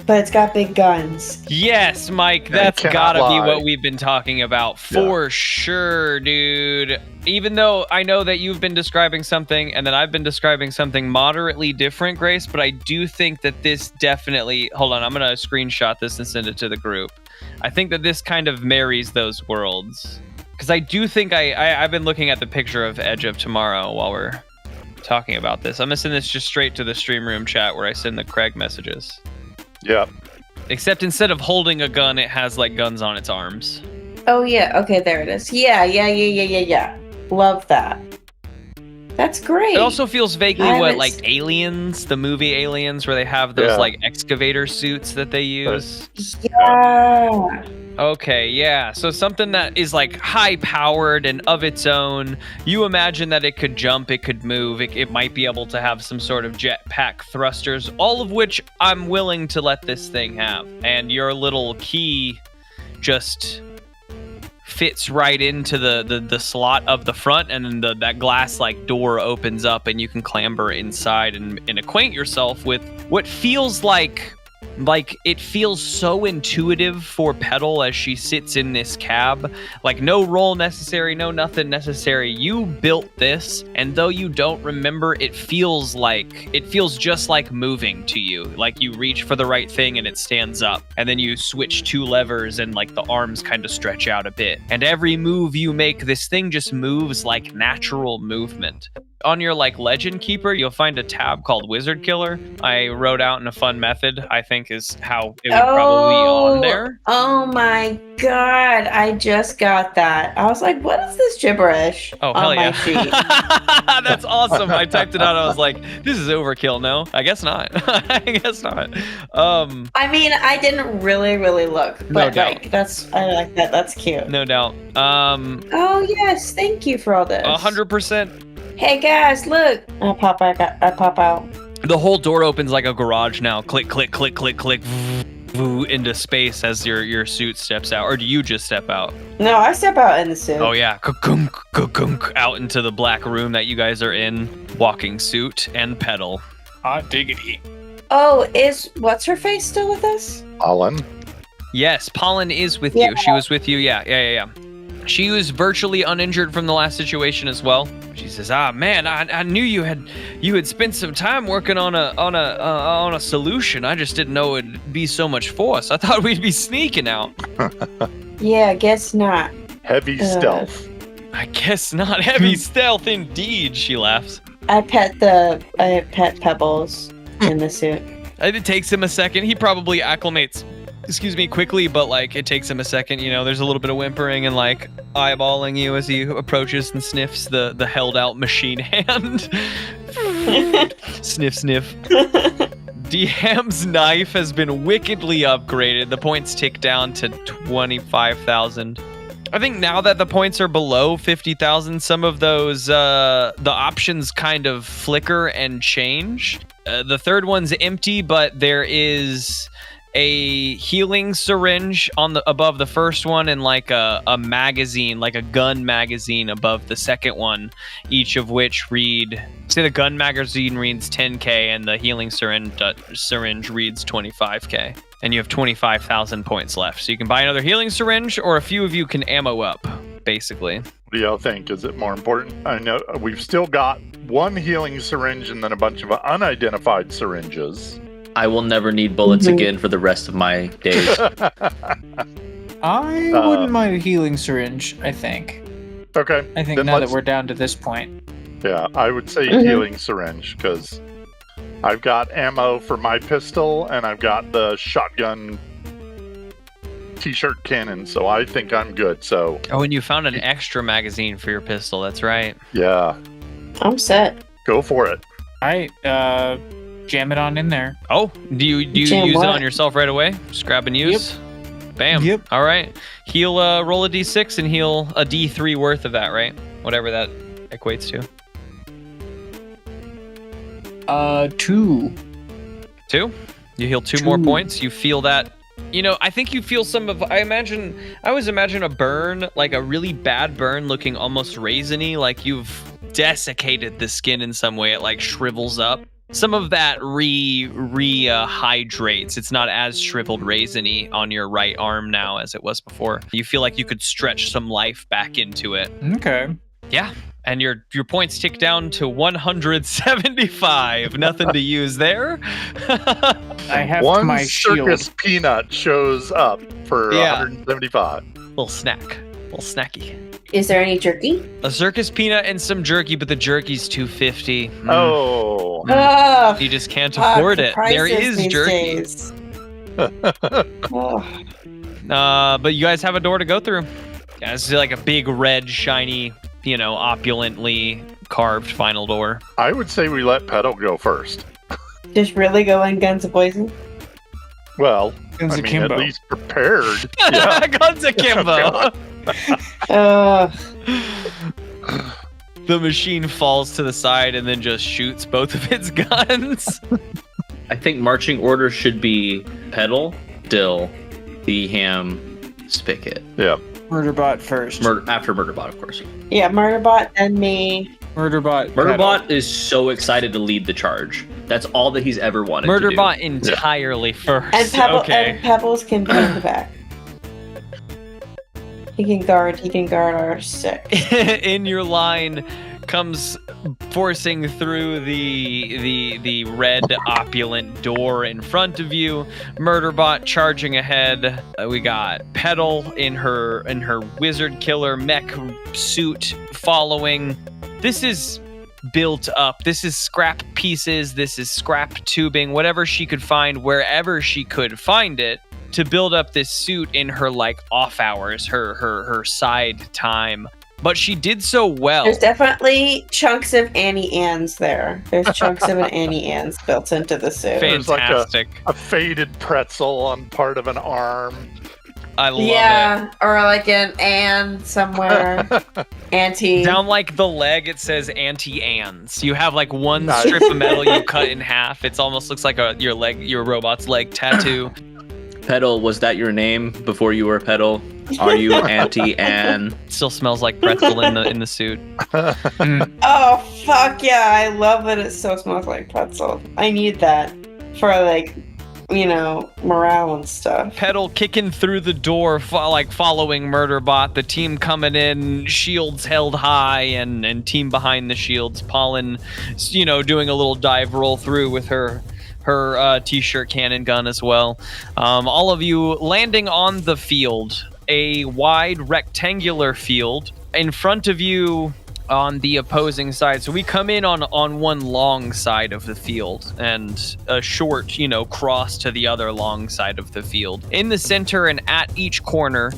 But it's got big guns. Yes, Mike, that's cannot gotta be lie. what we've been talking about for sure, dude. Even though I know that you've been describing something and that I've been describing something moderately different, Grace, but I do think that this definitely... Hold on, I'm gonna screenshot this and send it to the group. I think that this kind of marries those worlds. Because I do think I've been looking at the picture of Edge of Tomorrow while we're talking about this. I'm gonna send this just straight to the stream room chat where I send the Craig messages. Yeah. Except instead of holding a gun, it has like guns on its arms. Oh yeah, okay, there it is. Yeah. Love that. That's great. It also feels vaguely I what haven't like Aliens, the movie Aliens, where they have those like excavator suits that they use. Yeah. Okay, yeah. So something that is like high powered and of its own. You imagine that it could jump, it could move, it might be able to have some sort of jetpack thrusters, all of which I'm willing to let this thing have. And your little key just fits right into the slot of the front, and then that glass like door opens up, and you can clamber inside and acquaint yourself with what feels like it feels so intuitive for Petal as she sits in this cab. Like, no roll necessary, no nothing necessary. You built this, and though you don't remember, it feels just like moving to you. Like, you reach for the right thing and it stands up, and then you switch 2 levers and like the arms kind of stretch out a bit. And every move you make, this thing just moves like natural movement. On your like legend keeper, you'll find a tab called Wizard Killer. I wrote out in a fun method, I think is how it would probably be on there. Oh my god, I just got that. I was like, what is this gibberish Oh, hell on yeah. my sheet? That's awesome. I typed it out. I was like, this is overkill. No, I guess not. I guess not. I mean, I didn't really look, but No doubt. like I like that. That's cute. No doubt. Oh yes, thank you for all this. 100%. Hey guys, look! I pop out. The whole door opens like a garage now. Click, click, click, click, click. Voo, into space as your suit steps out. Or do you just step out? No, I step out in the suit. Oh yeah, Ka-kunk, ka-kunk, out into the black room that you guys are in. Walking suit and Petal. Hot diggity. Oh, is what's her face still with us? Alan. Yes, Pollen is with Yeah. you. She was with you. Yeah. She was virtually uninjured from the last situation as well. She says, man, I knew you had spent some time working on a solution. I just didn't know it'd be so much force. I thought we'd be sneaking out. Yeah, guess not. Heavy stealth. I guess not. Heavy stealth indeed, she laughs. I pet Pebbles in the suit. It takes him a second. He probably acclimates, quickly, but like it takes him a second. You know, there's a little bit of whimpering and like eyeballing you as he approaches and sniffs the held out machine hand. Sniff. DM's knife has been wickedly upgraded. The points tick down to 25,000. I think now that the points are below 50,000, some of those the options kind of flicker and change. The third one's empty, but there is a healing syringe above the first one, and like a magazine, like a gun magazine above the second one, each of which read, say the gun magazine reads 10k and the healing syringe reads 25k, and you have 25,000 points left, so you can buy another healing syringe, or a few of you can ammo up, basically. What do y'all think? Is it more important? I know we've still got one healing syringe and then a bunch of unidentified syringes. I will never need bullets again for the rest of my days. I wouldn't mind a healing syringe, I think. Okay. I think then now that we're down to this point. Yeah, I would say healing syringe, because I've got ammo for my pistol and I've got the shotgun t-shirt cannon, so I think I'm good. So. Oh, and you found an extra magazine for your pistol. That's right. Yeah. I'm set. Go for it. All right, jam it on in there. Oh, do you Jam use what? it on yourself right away? Just grab and use? Bam. Yep. All right. Heal, roll a d6 and heal a d3 worth of that, right? Whatever that equates to. 2. 2? You heal 2 more points. You feel that. You know, I think you feel some of. I always imagine a burn, like a really bad burn, looking almost raisiny, like you've desiccated the skin in some way. It like shrivels up. Some of that hydrates. It's not as shriveled raisiny on your right arm now as it was before. You feel like you could stretch some life back into it. Okay. Yeah. And your points tick down to 175. Nothing to use there. I have One my circus shield. peanut shows up for Yeah. 175. Little snacky. Is there any jerky? A circus peanut and some jerky, but the jerky's $2.50. Oh. Ugh. You just can't Fuck, afford the it. There prices is these jerky. days. Ugh. But you guys have a door to go through. Yeah, this is like a big red, shiny, opulently carved final door. I would say we let Petal go first. Just really go in guns of poison? Well, Guns I mean, akimbo. at least prepared. Yeah. Guns akimbo. The machine falls to the side and then just shoots both of its guns. I think marching order should be Petal, Dill, Ham, Spicket. Yeah. Murderbot first. After Murderbot, of course. Yeah, Murderbot and me. Murderbot. Murderbot is so excited to lead the charge. That's all that he's ever wanted to do. Murderbot entirely first. And, Okay. and Pebbles can be in the back. He can guard our 6. In your line comes forcing through the red opulent door in front of you. Murderbot charging ahead. We got Petal in her wizard killer mech suit following. This is built up. This is scrap pieces. This is scrap tubing. Whatever she could find, wherever she could find it, to build up this suit in her like off hours, her side time. But she did so well. There's definitely chunks of Annie Ann's there. There's chunks of an Annie Ann's built into the suit. Fantastic. There's like a faded pretzel on part of an arm. I love it. Or like an Ann somewhere. Auntie. Down like the leg, it says Auntie Ann's. You have like one strip of metal you cut in half. It almost looks like your robot's leg tattoo. Petal, was that your name before you were Petal? Are you Auntie Anne? Still smells like pretzel in the suit. Oh fuck yeah! I love that it still smells like pretzel. I need that for like, morale and stuff. Petal kicking through the door, following Murderbot. The team coming in, shields held high, and team behind the shields. Pollen, doing a little dive roll through with her t-shirt cannon gun as well. All of you landing on the field, a wide rectangular field in front of you on the opposing side. So we come in on one long side of the field and a short, cross to the other long side of the field. In the center and at each corner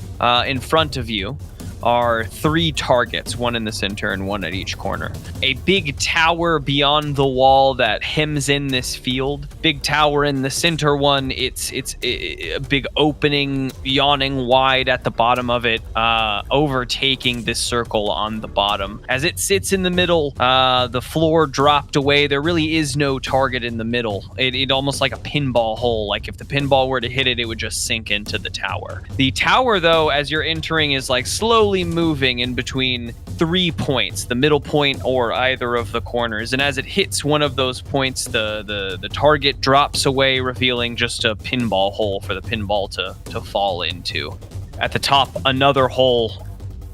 in front of you are 3 targets, one in the center and one at each corner. A big tower beyond the wall that hems in this field. Big tower in the center one. It's a big opening, yawning wide at the bottom of it, overtaking this circle on the bottom. As it sits in the middle, the floor dropped away. There really is no target in the middle. It almost like a pinball hole. Like if the pinball were to hit it, it would just sink into the tower. The tower, though, as you're entering, is like slowly moving in between 3 points, the middle point or either of the corners. And as it hits one of those points, the target drops away, revealing just a pinball hole for the pinball to fall into. At the top, another hole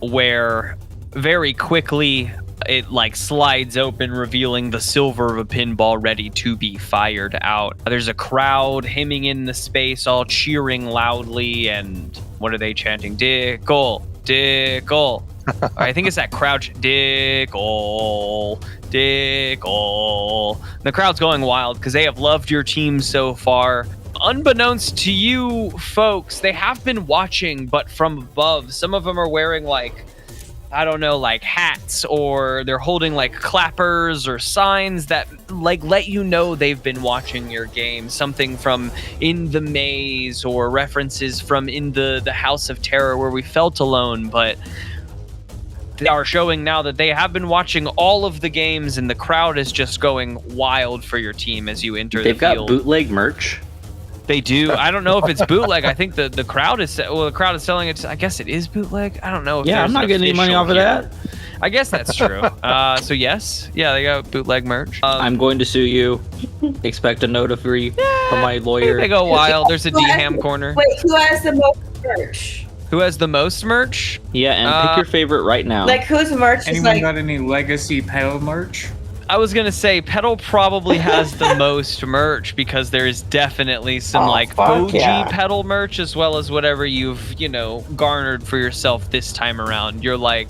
where very quickly it like slides open, revealing the silver of a pinball ready to be fired out. There's a crowd hemming in the space, all cheering loudly, and what are they chanting? Dickle, Dickle. I think it's that crouch. Dickle, Dickle. The crowd's going wild because they have loved your team so far. Unbeknownst to you folks, they have been watching, but from above. Some of them are wearing like hats, or they're holding like clappers or signs that like let you know they've been watching your game. Something from In the Maze or references from In the House of Terror where we felt alone, but they are showing now that they have been watching all of the games, and the crowd is just going wild for your team as you enter the field. They've got bootleg merch. They do. I don't know if it's bootleg. I think the crowd is selling it. I guess it is bootleg. I don't know. If I'm not getting any money off of that. I guess that's true. So yes, they got bootleg merch. I'm going to sue you. Expect a notary from my lawyer. They go wild. There's a D-Ham corner. Wait, who has the most merch? Who has the most merch? Yeah, and pick your favorite right now. Like whose merch Anyone is like? got any legacy Petal merch? I was gonna say Petal probably has the most merch because there is definitely some OG Petal merch, as well as whatever you've garnered for yourself this time around. You're like,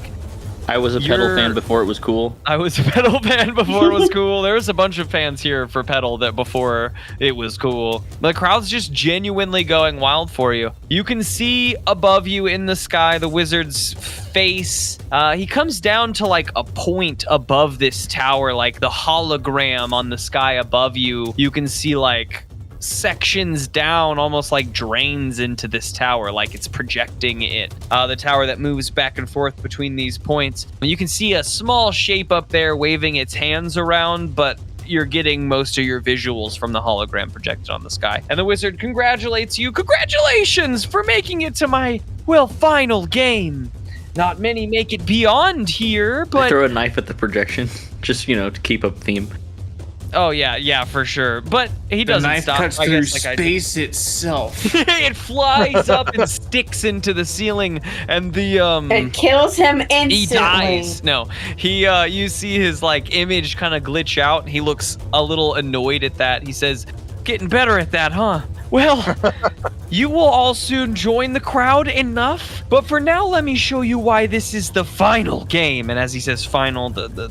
I was a Petal fan before it was cool. I was a Petal fan before it was cool. There was a bunch of fans here for Petal that before it was cool. The crowd's just genuinely going wild for you. You can see above you in the sky the wizard's face. He comes down to like a point above this tower, like the hologram on the sky above you. You can see like sections down, almost like drains into this tower, like it's projecting it. The tower that moves back and forth between these points. You can see a small shape up there waving its hands around, but you're getting most of your visuals from the hologram projected on the sky. And the wizard congratulates you. Congratulations for making it to my Well, final game. Not many make it beyond here, I but... throw a knife at the projection, just, to keep up theme. Oh, yeah, for sure. But he doesn't knife stop. cuts I through guess, space itself. It flies up and sticks into the ceiling, and the It kills him instantly. he dies. No, you see his image kind of glitch out. He looks a little annoyed at that. He says, "Getting better at that, huh? Well, you will all soon join the crowd enough. But for now, let me show you why this is the final game." And as he says final, the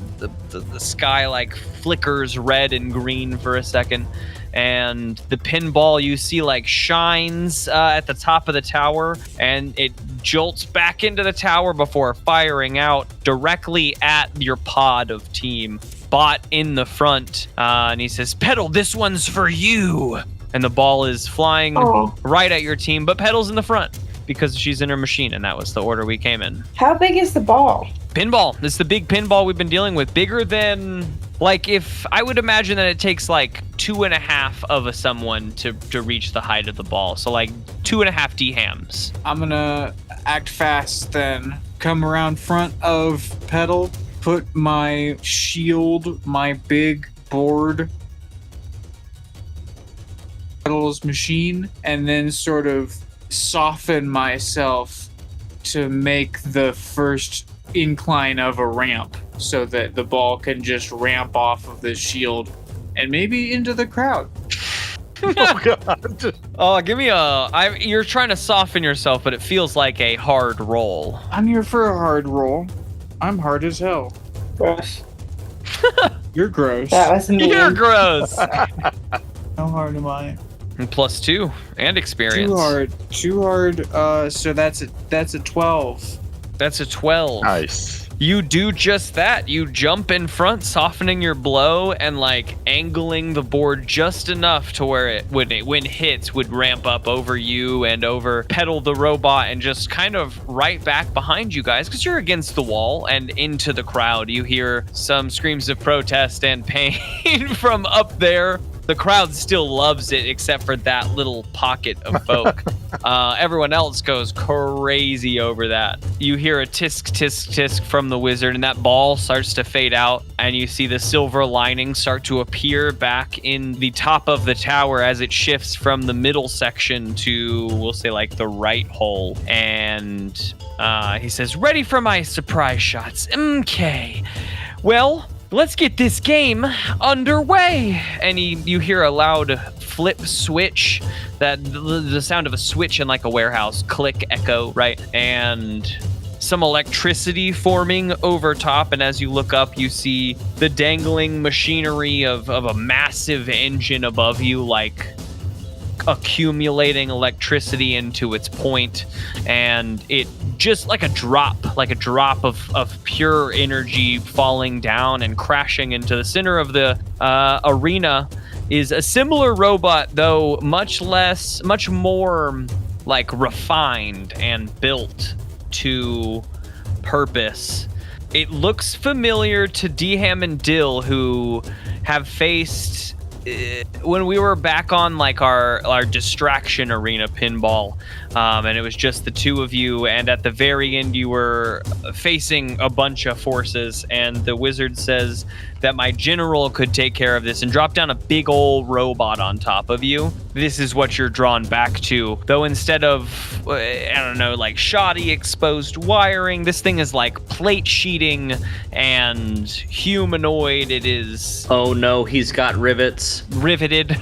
sky flickers red and green for a second. And the pinball you see shines at the top of the tower, and it jolts back into the tower before firing out directly at your pod of team. Bot in the front, and he says, "Petal, this one's for you." And the ball is flying right at your team, but Petal's in the front because she's in her machine, and that was the order we came in. How big is the ball? Pinball. It's the big pinball we've been dealing with. Bigger than, if I would imagine that it takes 2.5 of someone to reach the height of the ball. So 2.5 D-hams. I'm gonna act fast then. Come around front of Petal, put my shield, my big board, Petal's machine, and then sort of soften myself to make the first incline of a ramp so that the ball can just ramp off of the shield and maybe into the crowd. Oh god. Oh, give me you're trying to soften yourself, but it feels like a hard roll. I'm here for a hard roll. I'm hard as hell. Gross. You're gross. That was mean. You're gross. How hard am I? And +2 and experience. Too hard. So that's a 12. That's a 12. Nice. You do just that. You jump in front, softening your blow and angling the board just enough to where it when hits would ramp up over you and over Petal the robot and just kind of right back behind you guys because you're against the wall and into the crowd. You hear some screams of protest and pain from up there. The crowd still loves it, except for that little pocket of folk. Everyone else goes crazy over that. You hear a tisk, tisk, tisk from the wizard, and that ball starts to fade out, and you see the silver lining start to appear back in the top of the tower as it shifts from the middle section to, we'll say, the right hole. And he says, "Ready for my surprise shots. Okay. Well, let's get this game underway." And you hear a loud flip switch, that the sound of a switch in a warehouse, click, echo, right? And some electricity forming over top. And as you look up, you see the dangling machinery of a massive engine above you, accumulating electricity into its point, and it just like a drop of pure energy falling down and crashing into the center of the arena is a similar robot, though much more refined and built to purpose. It looks familiar to Dham and Dill, who have faced when we were back on our distraction arena pinball, and it was just the two of you, and at the very end you were facing a bunch of forces, and the wizard says that my general could take care of this and drop down a big old robot on top of you. This is what you're drawn back to, though instead of shoddy exposed wiring, this thing is plate sheeting and humanoid. It is, oh no, he's got rivets, riveted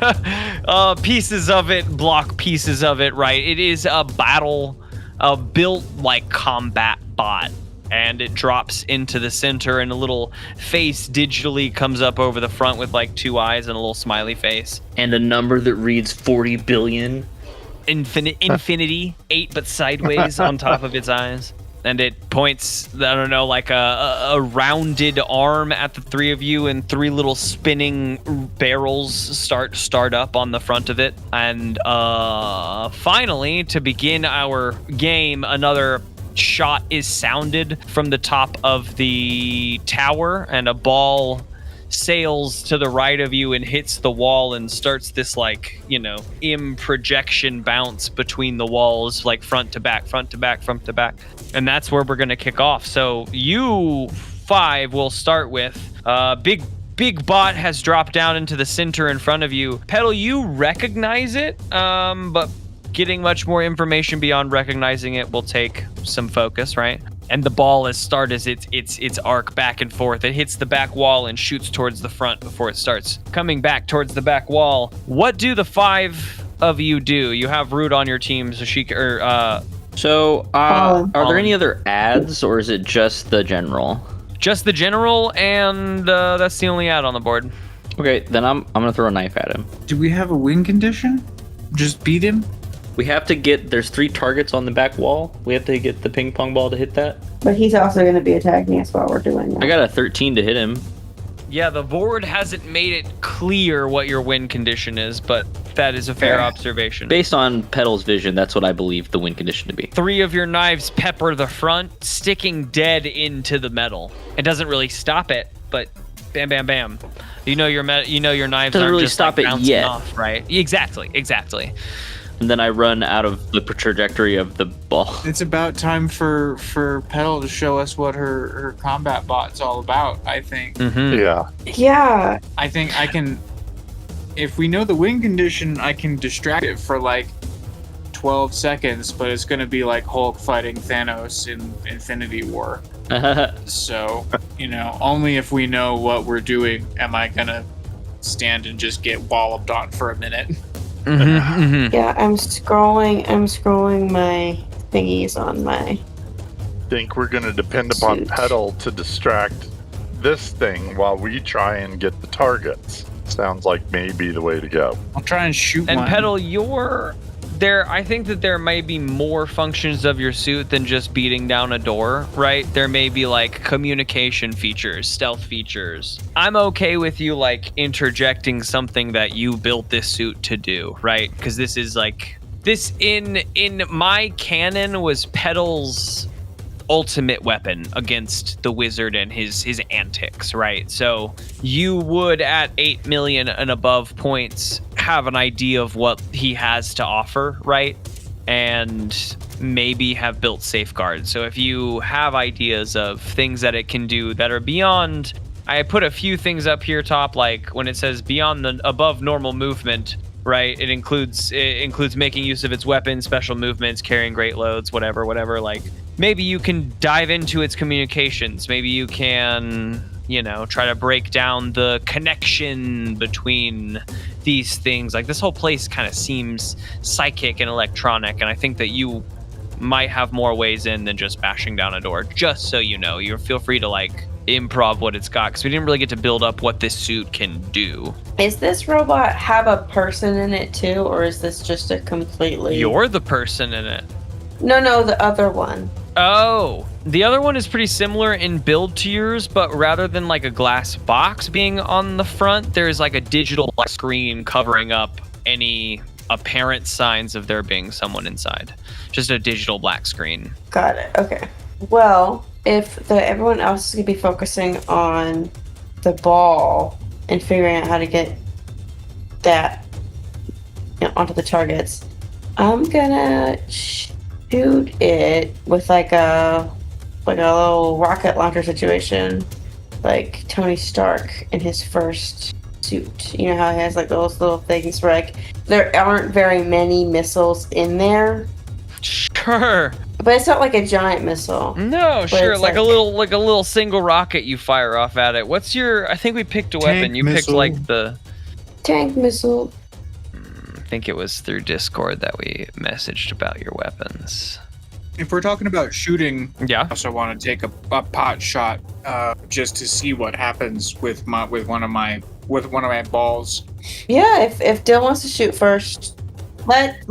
pieces of it, block pieces of it, right? It is a built combat bot, and it drops into the center, and a little face digitally comes up over the front with 2 eyes and a little smiley face. And a number that reads 40 billion. Infinity, 8 but sideways on top of its eyes. And it points, a rounded arm at the three of you, and 3 little spinning barrels start up on the front of it. And finally, to begin our game, another shot is sounded from the top of the tower, and a ball sails to the right of you and hits the wall and starts this like, projection bounce between the walls, like front to back, front to back, front to back. And that's where we're going to kick off. So you 5 will start with big bot has dropped down into the center in front of you. Petal, you recognize it, but getting much more information beyond recognizing it will take some focus, right? And the ball starts its arc back and forth. It hits the back wall and shoots towards the front before it starts coming back towards the back wall. What do the 5 of you do? You have Root on your team, so she are there any other ads, or is it just the general? Just the general, and that's the only ad on the board. Okay, then I'm gonna throw a knife at him. Do we have a win condition? Just beat him? We have to there's 3 targets on the back wall. We have to get the ping pong ball to hit that. But he's also going to be attacking us while we're doing that. I got a 13 to hit him. Yeah, the board hasn't made it clear what your win condition is, but that is a fair observation. Based on Petal's vision, that's what I believe the win condition to be. 3 of your knives pepper the front, sticking dead into the metal. It doesn't really stop it, but bam, bam, bam. You know your knives doesn't aren't really just stop like it bouncing yet. off, right? Exactly. And then I run out of the trajectory of the ball. It's about time for Petal to show us what her combat bot's all about, I think. Mm-hmm. Yeah. Yeah. I think I can, if we know the win condition, I can distract it for like 12 seconds, but it's going to be like Hulk fighting Thanos in Infinity War. So, only if we know what we're doing am I going to stand and just get walloped on for a minute. Yeah, I'm scrolling my thingies on my... Think we're going to depend upon Suit. Petal to distract this thing while we try and get the targets. Sounds like maybe the way to go. I'll try and shoot And one. Petal, I think that there may be more functions of your suit than just beating down a door, right? There may be like communication features, stealth features. I'm okay with you like interjecting something that you built this suit to do, right? Because this is like in my canon was Petal's ultimate weapon against the wizard and his antics, right? So you would at 8 million and above points have an idea of what he has to offer, right? And maybe have built safeguards. So if you have ideas of things that it can do that are beyond, I put a few things up here top, like when it says beyond the above normal movement, right? It includes making use of its weapons, special movements, carrying great loads, whatever. Like maybe you can dive into its communications. Maybe you can, try to break down the connection between these things. Like this whole place kind of seems psychic and electronic, and I think that you might have more ways in than just bashing down a door. Just so you know, you feel free to like improv what it's got, because we didn't really get to build up what this suit can do. Is this robot have a person in it too, or is this just a completely... You're the person in it. No, the other one. Oh, the other one is pretty similar in build to yours, but rather than like a glass box being on the front, there's like a digital screen covering up any apparent signs of there being someone inside. Just a digital black screen. Got it. Okay. Well, if everyone else is going to be focusing on the ball and figuring out how to get that onto the targets, I'm gonna shoot it with like a little rocket launcher situation, like Tony Stark in his first suit. You know how he has like those little things where like there aren't very many missiles in there. Sure. But it's not like a giant missile. No, But sure. it's Like a little single rocket you fire off at it. What's your? I think we picked a weapon. You picked missile. like the. Tank missile. I think it was through Discord that we messaged about your weapons. If we're talking about shooting, Yeah. I also want to take a pot shot just to see what happens with one of my balls. Yeah, if Dill wants to shoot first, let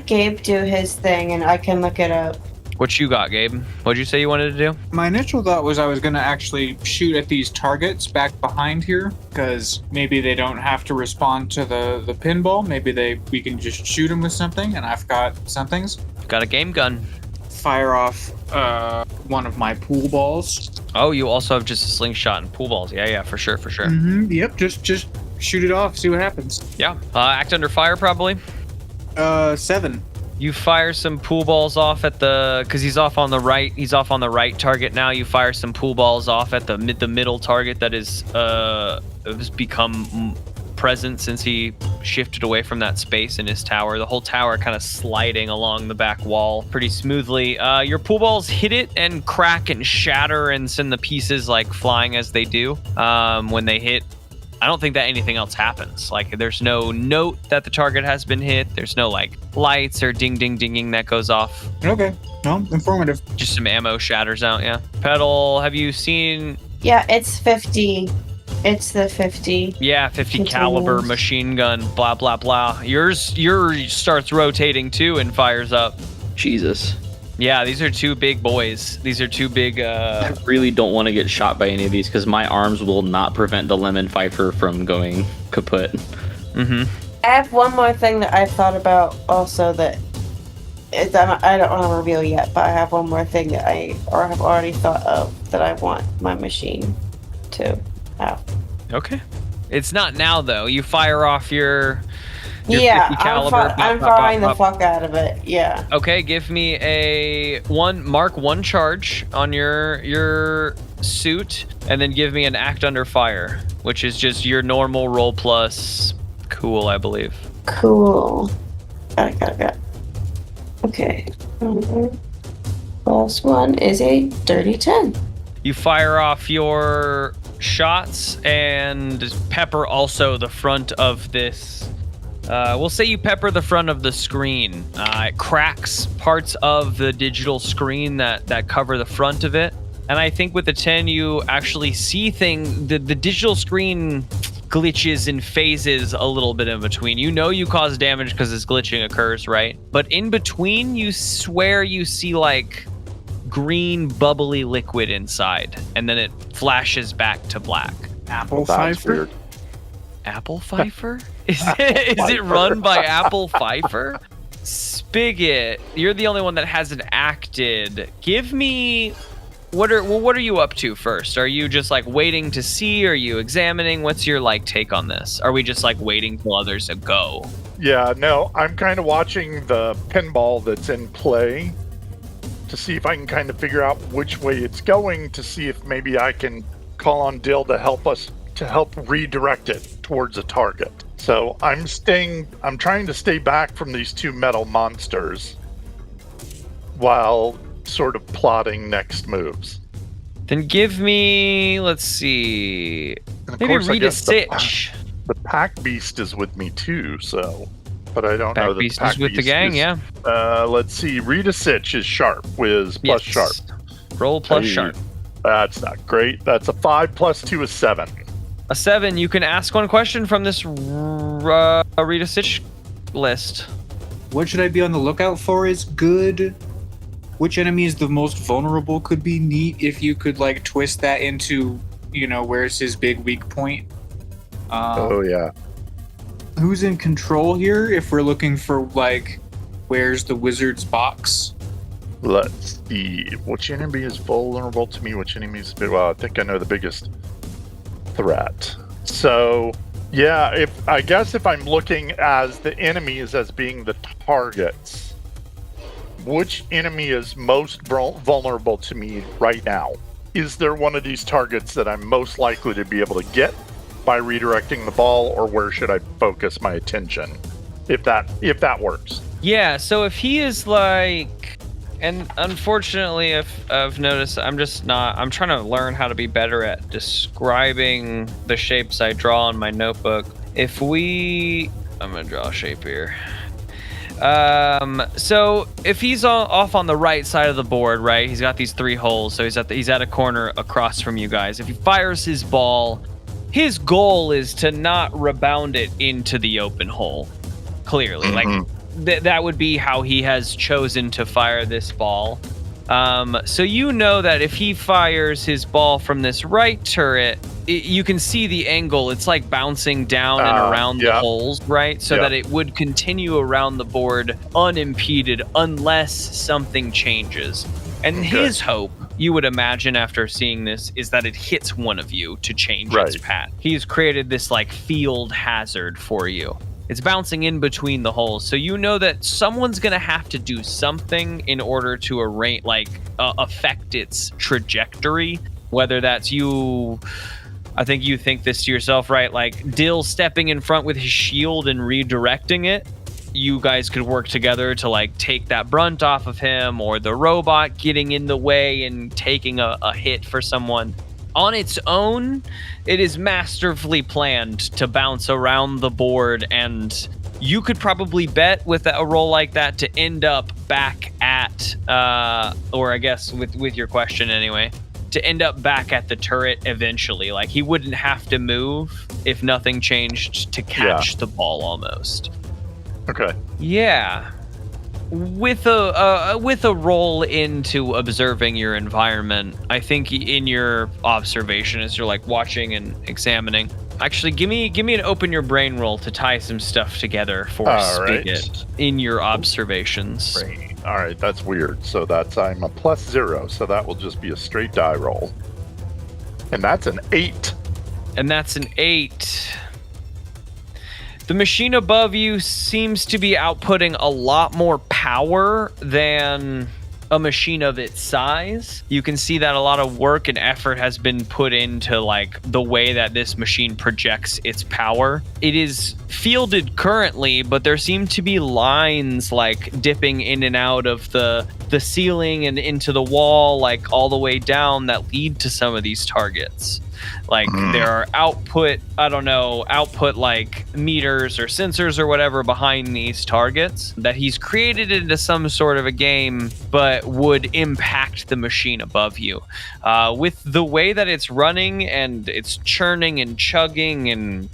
Gabe do his thing and I can look it up. What you got, Gabe? What'd you say you wanted to do? My initial thought was I was going to actually shoot at these targets back behind here, because maybe they don't have to respond to the pinball. Maybe we can just shoot them with something, and I've got somethings. Got a game gun. Fire off one of my pool balls. Oh, you also have just a slingshot and pool balls. Yeah, for sure. Yep, just shoot it off, see what happens. Yeah. Act under fire, probably. 7. You fire some pool balls off at because he's off on the right. He's off on the right target now. You fire some pool balls off at the middle target that is has become present since he shifted away from that space in his tower. The whole tower kind of sliding along the back wall pretty smoothly. Your pool balls hit it and crack and shatter and send the pieces like flying as they do when they hit. I don't think that anything else happens. Like, there's no note that the target has been hit. There's no like lights or dinging that goes off. Okay. No, informative. Just some ammo shatters out. Yeah. Petal, have you seen? Yeah, it's 50. It's the 50. Yeah, 50 caliber machine gun. Blah blah blah. Yours starts rotating too and fires up. Jesus. Yeah, these are two big boys. These are two big. I really don't want to get shot by any of these because my arms will not prevent the lemon pfeiffer from going kaput. Mm-hmm. I have one more thing that I've thought about also that I don't want to reveal yet, but I have one more thing that I have already thought of that I want my machine to have. Okay. It's not now though. You fire off your yeah, 50 caliber. I'm firing the fuck out of it. Yeah. Okay, give me mark one charge on your suit, and then give me an act under fire, which is just your normal roll plus cool, I believe. Cool. Got it. Okay. Plus 1 is a dirty 10. You fire off your shots and pepper also the front of this. We'll say you pepper the front of the screen. It cracks parts of the digital screen that cover the front of it. And I think with the 10, you actually see the digital screen glitches and phases a little bit in between. You know you cause damage because this glitching occurs, right? But in between, you swear you see like green bubbly liquid inside, and then it flashes back to black. Apple That's Pfeiffer? weird. Apple Pfeiffer? Is it run by Apple Pfeiffer? Spicket, you're the only one that hasn't acted. Give me what are you up to first? Are you just like waiting to see? Are you examining? What's your like take on this? Are we just like waiting till others go? Yeah, no, I'm kind of watching the pinball that's in play to see if I can kind of figure out which way it's going, to see if maybe I can call on Dill to help redirect it towards a target. So I'm trying to stay back from these two metal monsters while sort of plotting next moves. Then give me, let's see, And of maybe course, I read a guess stitch. The pack beast is with me too, so, but I don't know Pack that beast the pack is with the beast gang, is- yeah. Let's see. Rita Sitch is sharp, whiz plus Yes. sharp. Roll plus Hey, sharp. That's not great. That's a 5 plus 2 is 7. A 7. You can ask one question from this Rita Stitch list. What should I be on the lookout for is good. Which enemy is the most vulnerable could be neat if you could like twist that into, where's his big weak point. Oh yeah. Who's in control here if we're looking for like where's the wizard's box? Let's see. Which enemy is vulnerable to me? Which enemy is well? I think I know the biggest threat. So yeah, I guess if I'm looking as the enemies as being the targets, which enemy is most vulnerable to me right now? Is there one of these targets that I'm most likely to be able to get by redirecting the ball, or where should I focus my attention? If that works. Yeah, so if he is like, and unfortunately, if I've noticed, I'm trying to learn how to be better at describing the shapes I draw on my notebook. I'm gonna draw a shape here. So if he's off on the right side of the board, right, he's got these 3 holes, so he's at a corner across from you guys. If he fires his ball, his goal is to not rebound it into the open hole. Clearly, like that would be how he has chosen to fire this ball. So you know that if he fires his ball from this right turret, you can see the angle. It's like bouncing down and around the holes, right? So that it would continue around the board unimpeded unless something changes. And his hope, you would imagine after seeing this is that it hits one of you to change its Right. path. He's created this like field hazard for you. It's bouncing in between the holes, so you know that someone's gonna have to do something in order to affect its trajectory. Whether that's you, I think you think this to yourself, right? Like Dill stepping in front with his shield and redirecting it. You guys could work together to like take that brunt off of him, or the robot getting in the way and taking a hit for someone. On its own, it is masterfully planned to bounce around the board, and you could probably bet with a roll like that to end up back at, or I guess with your question anyway, to end up back at the turret eventually. Like he wouldn't have to move if nothing changed to catch the ball almost. Okay. Yeah. With a roll into observing your environment, I think in your observation as you're like watching and examining. Actually, give me an open your brain roll to tie some stuff together for Spicket in your observations. Brain. All right, that's weird. So I'm a +0, so that will just be a straight die roll. And that's an 8. And that's an 8. The machine above you seems to be outputting a lot more power than a machine of its size. You can see that a lot of work and effort has been put into like the way that this machine projects its power. It is fielded currently, but there seem to be lines like dipping in and out of the ceiling and into the wall, like all the way down, that lead to some of these targets. Like there are output like meters or sensors or whatever behind these targets that he's created into some sort of a game, but would impact the machine above you. With the way that it's running and it's churning and chugging and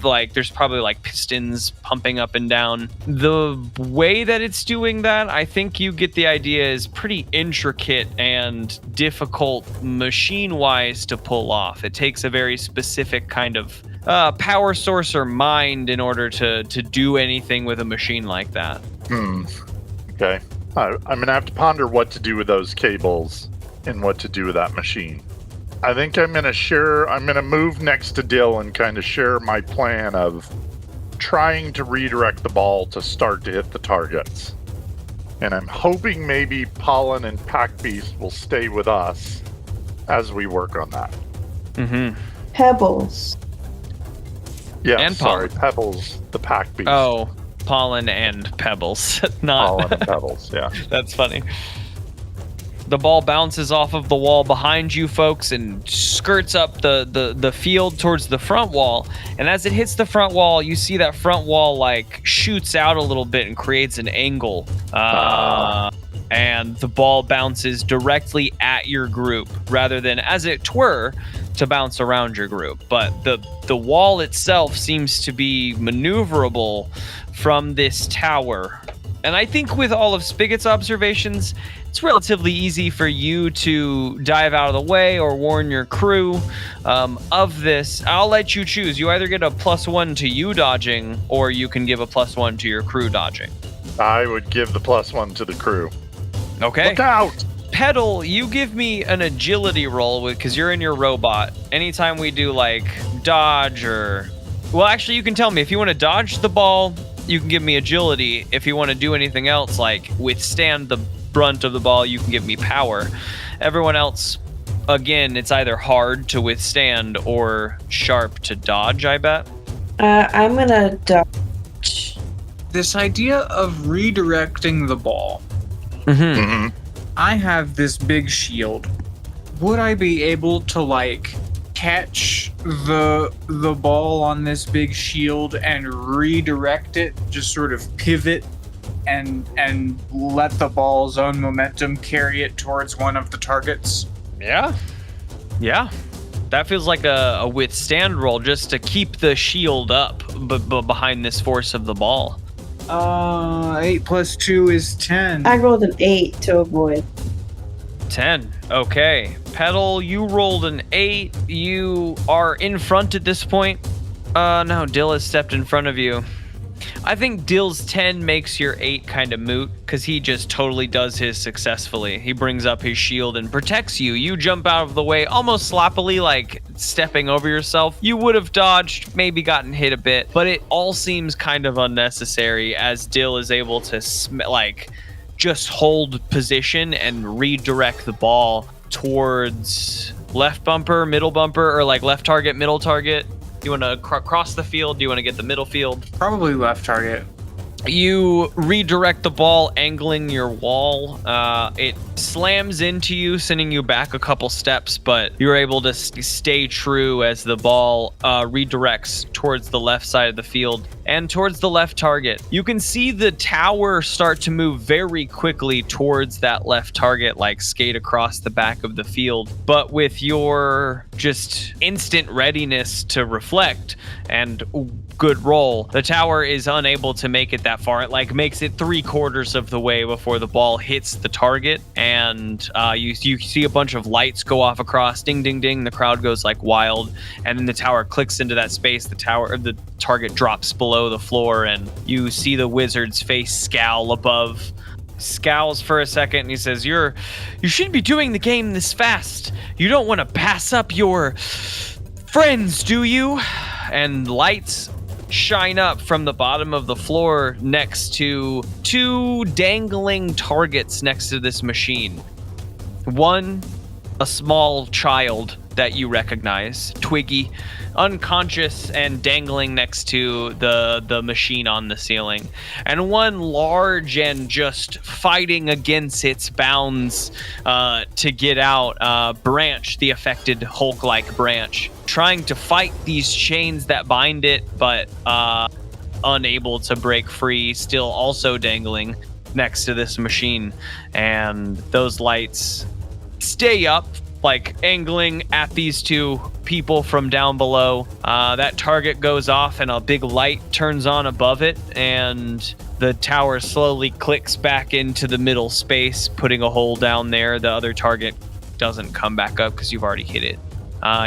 like there's probably like pistons pumping up and down. The way that it's doing that, I think you get the idea, is pretty intricate and difficult machine-wise to pull off. It takes a very specific kind of power source or mind in order to do anything with a machine like that. Okay. I'm going to have to ponder what to do with those cables and what to do with that machine. I think I'm going to move next to Dill and kind of share my plan of trying to redirect the ball to start to hit the targets. And I'm hoping maybe Pollen and Pack Beast will stay with us as we work on that. Pebbles. Yeah, And sorry, Pollen. Pebbles, the Pack Beast. Oh, Pollen and Pebbles. Not Pollen and Pebbles, yeah. That's funny. The ball bounces off of the wall behind you folks and skirts up the field towards the front wall. And as it hits the front wall, you see that front wall like shoots out a little bit and creates an angle. And the ball bounces directly at your group rather than, as it were, to bounce around your group. But the wall itself seems to be maneuverable from this tower. And I think with all of Spiget's observations, it's relatively easy for you to dive out of the way or warn your crew of this. I'll let you choose. You either get a +1 to you dodging, or you can give a +1 to your crew dodging. I would give the +1 to the crew. Okay. Look out! Petal, you give me an agility roll because you're in your robot. Anytime we do like dodge or... Well, actually, you can tell me if you want to dodge the ball, you can give me agility. If you want to do anything else, like withstand the brunt of the ball, you can give me power. Everyone else, again, it's either hard to withstand or sharp to dodge, I bet. I'm gonna dodge. This idea of redirecting the ball. I have this big shield. Would I be able to like catch the ball on this big shield and redirect it, just sort of pivot and let the ball's own momentum carry it towards one of the targets? Yeah. That feels like a withstand roll just to keep the shield up behind this force of the ball. 8 + 2 is 10. I rolled an 8 to avoid. 10. Okay. Petal, you rolled an 8. You are in front at this point. No, Dill has stepped in front of you. I think Dill's 10 makes your 8 kind of moot because he just totally does his successfully. He brings up his shield and protects you. You jump out of the way almost sloppily, like stepping over yourself. You would have dodged, maybe gotten hit a bit, but it all seems kind of unnecessary as Dill is able to just hold position and redirect the ball towards left bumper, middle bumper, or like left target, middle target. Do you want to cross the field? Do you want to get the middle field? Probably left target. You redirect the ball, angling your wall. It slams into you, sending you back a couple steps, but you're able to stay true as the ball redirects towards the left side of the field and towards the left target. You can see the tower start to move very quickly towards that left target, like skate across the back of the field. But with your just instant readiness to reflect and good roll, the tower is unable to make it that far. It like makes it 3/4 of the way before the ball hits the target, and you see a bunch of lights go off across, ding ding ding. The crowd goes like wild, and then the tower clicks into that space. The target drops below the floor, and you see the wizard's face scowl above. Scowls for a second, and he says, you shouldn't be doing the game this fast. You don't want to pass up your friends, do you? And lights shine up from the bottom of the floor next to 2 dangling targets next to this machine. One, a small child that you recognize, Twiggy, unconscious and dangling next to the machine on the ceiling. And one large and just fighting against its bounds to get out, Branch, the affected Hulk-like Branch, trying to fight these chains that bind it, but unable to break free, still also dangling next to this machine. And those lights stay up, like angling at these 2 people from down below. That target goes off and a big light turns on above it, and the tower slowly clicks back into the middle space, putting a hole down there. The other target doesn't come back up because you've already hit it.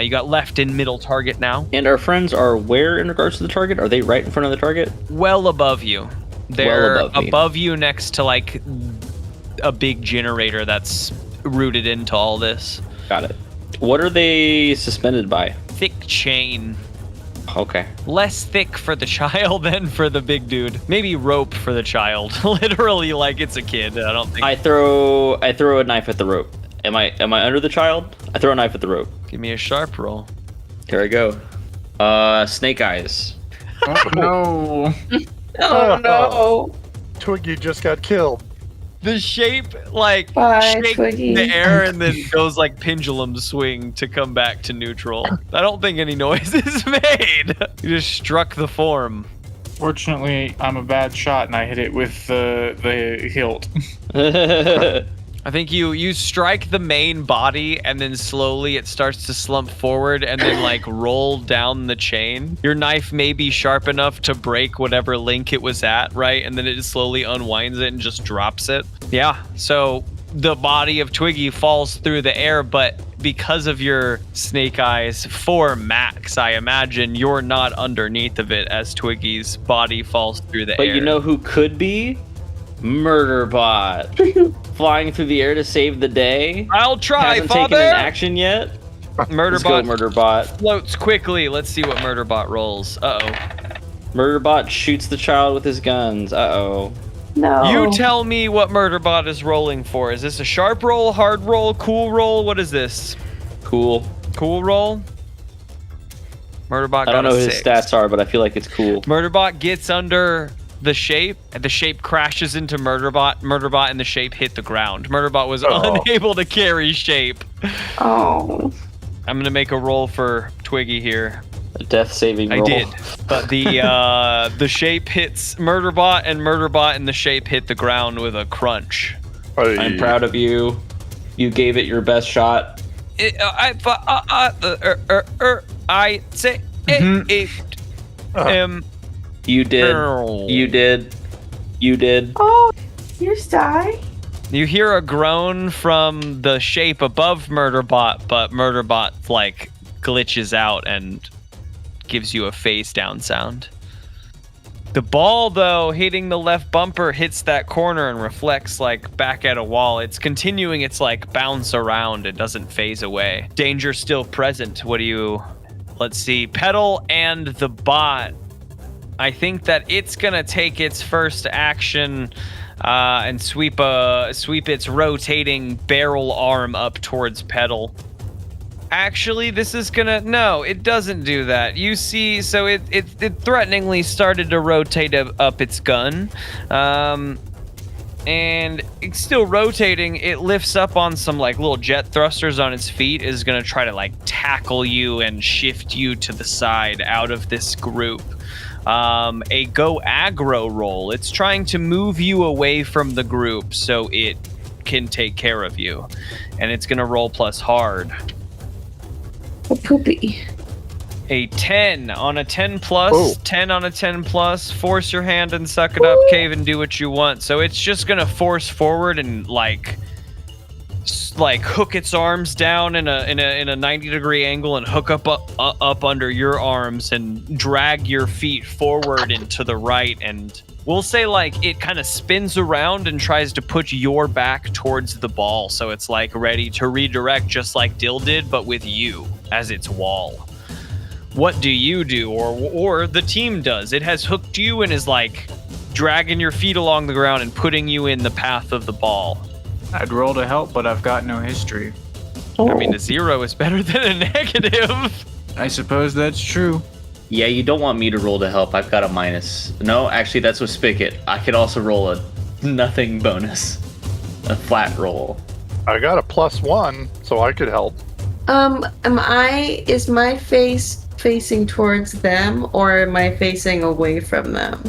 You got left and middle target now. And our friends are where in regards to the target? Are they right in front of the target? Well above you. They're Well above you next to like a big generator that's rooted into all this. Got it. What are they suspended by? Thick chain. Okay. Less thick for the child than for the big dude. Maybe rope for the child. Literally like it's a kid. I don't think. I throw a knife at the rope. Am I under the child? I throw a knife at the rope. Give me a sharp roll. Here I go. Snake eyes. Oh no. Oh no. Twiggy just got killed. The shape like Bye, shakes Twiggy. the air and then goes like pendulum swing to come back to neutral. I don't think any noise is made. You just struck the form. Fortunately, I'm a bad shot and I hit it with the hilt. I think you strike the main body and then slowly it starts to slump forward and then like roll down the chain. Your knife may be sharp enough to break whatever link it was at, right? And then it just slowly unwinds it and just drops it. Yeah, so the body of Twiggy falls through the air, but because of your snake eyes for Max, I imagine you're not underneath of it as Twiggy's body falls through the air. But you know who could be? Murderbot. Flying through the air to save the day. I'll try, Hasn't Father. taken an action yet. Let's go, Murderbot Murderbot. floats quickly. Let's see what Murderbot rolls. Uh-oh. Murderbot shoots the child with his guns. Uh-oh. No. You tell me what Murderbot is rolling for. Is this a sharp roll, hard roll, cool roll? What is this? Cool. Cool roll? Murderbot got I don't know a what his 6. stats are, but I feel like it's cool. Murderbot gets under the shape, and the shape crashes into Murderbot. Murderbot and the shape hit the ground. Murderbot was unable to carry shape. Oh. I'm going to make a roll for Twiggy here. A death saving roll. I did. But the shape hits Murderbot, and Murderbot and the shape hit the ground with a crunch. I'm proud of you. You gave it your best shot. I say You did. You did. You did. Oh, you die. You hear a groan from the shape above Murderbot, but Murderbot like glitches out and gives you a phase down sound. The ball, though, hitting the left bumper hits that corner and reflects like back at a wall. It's continuing its like bounce around. It doesn't phase away. Danger still present. What do you... Let's see. Petal and the bot. I think that it's gonna take its first action and sweep its rotating barrel arm up towards Petal. Actually, this is gonna... No, it doesn't do that. You see, so it threateningly started to rotate up its gun. And it's still rotating. It lifts up on some like little jet thrusters on its feet. Is gonna try to like tackle you and shift you to the side out of this group. A go aggro roll. It's trying to move you away from the group so it can take care of you. And it's gonna roll plus hard. A poopy. A 10 on a 10 plus, Oh. 10 on a 10 plus. Force your hand and suck it up, cave and do what you want. So it's just gonna force forward and like hook its arms down in a 90-degree angle and hook up under your arms and drag your feet forward and to the right. And we'll say like it kind of spins around and tries to put your back towards the ball, so it's like ready to redirect just like Dill did, but with you as its wall. What do you do, or the team does? It has hooked you and is like dragging your feet along the ground and putting you in the path of the ball. I'd roll to help, but I've got no history. Oh. I mean, a 0 is better than a negative. I suppose that's true. Yeah, you don't want me to roll to help. I've got a minus. No, actually, that's with Spicket. I could also roll a nothing bonus. A flat roll. I got a +1, so I could help. Is my face facing towards them, or am I facing away from them?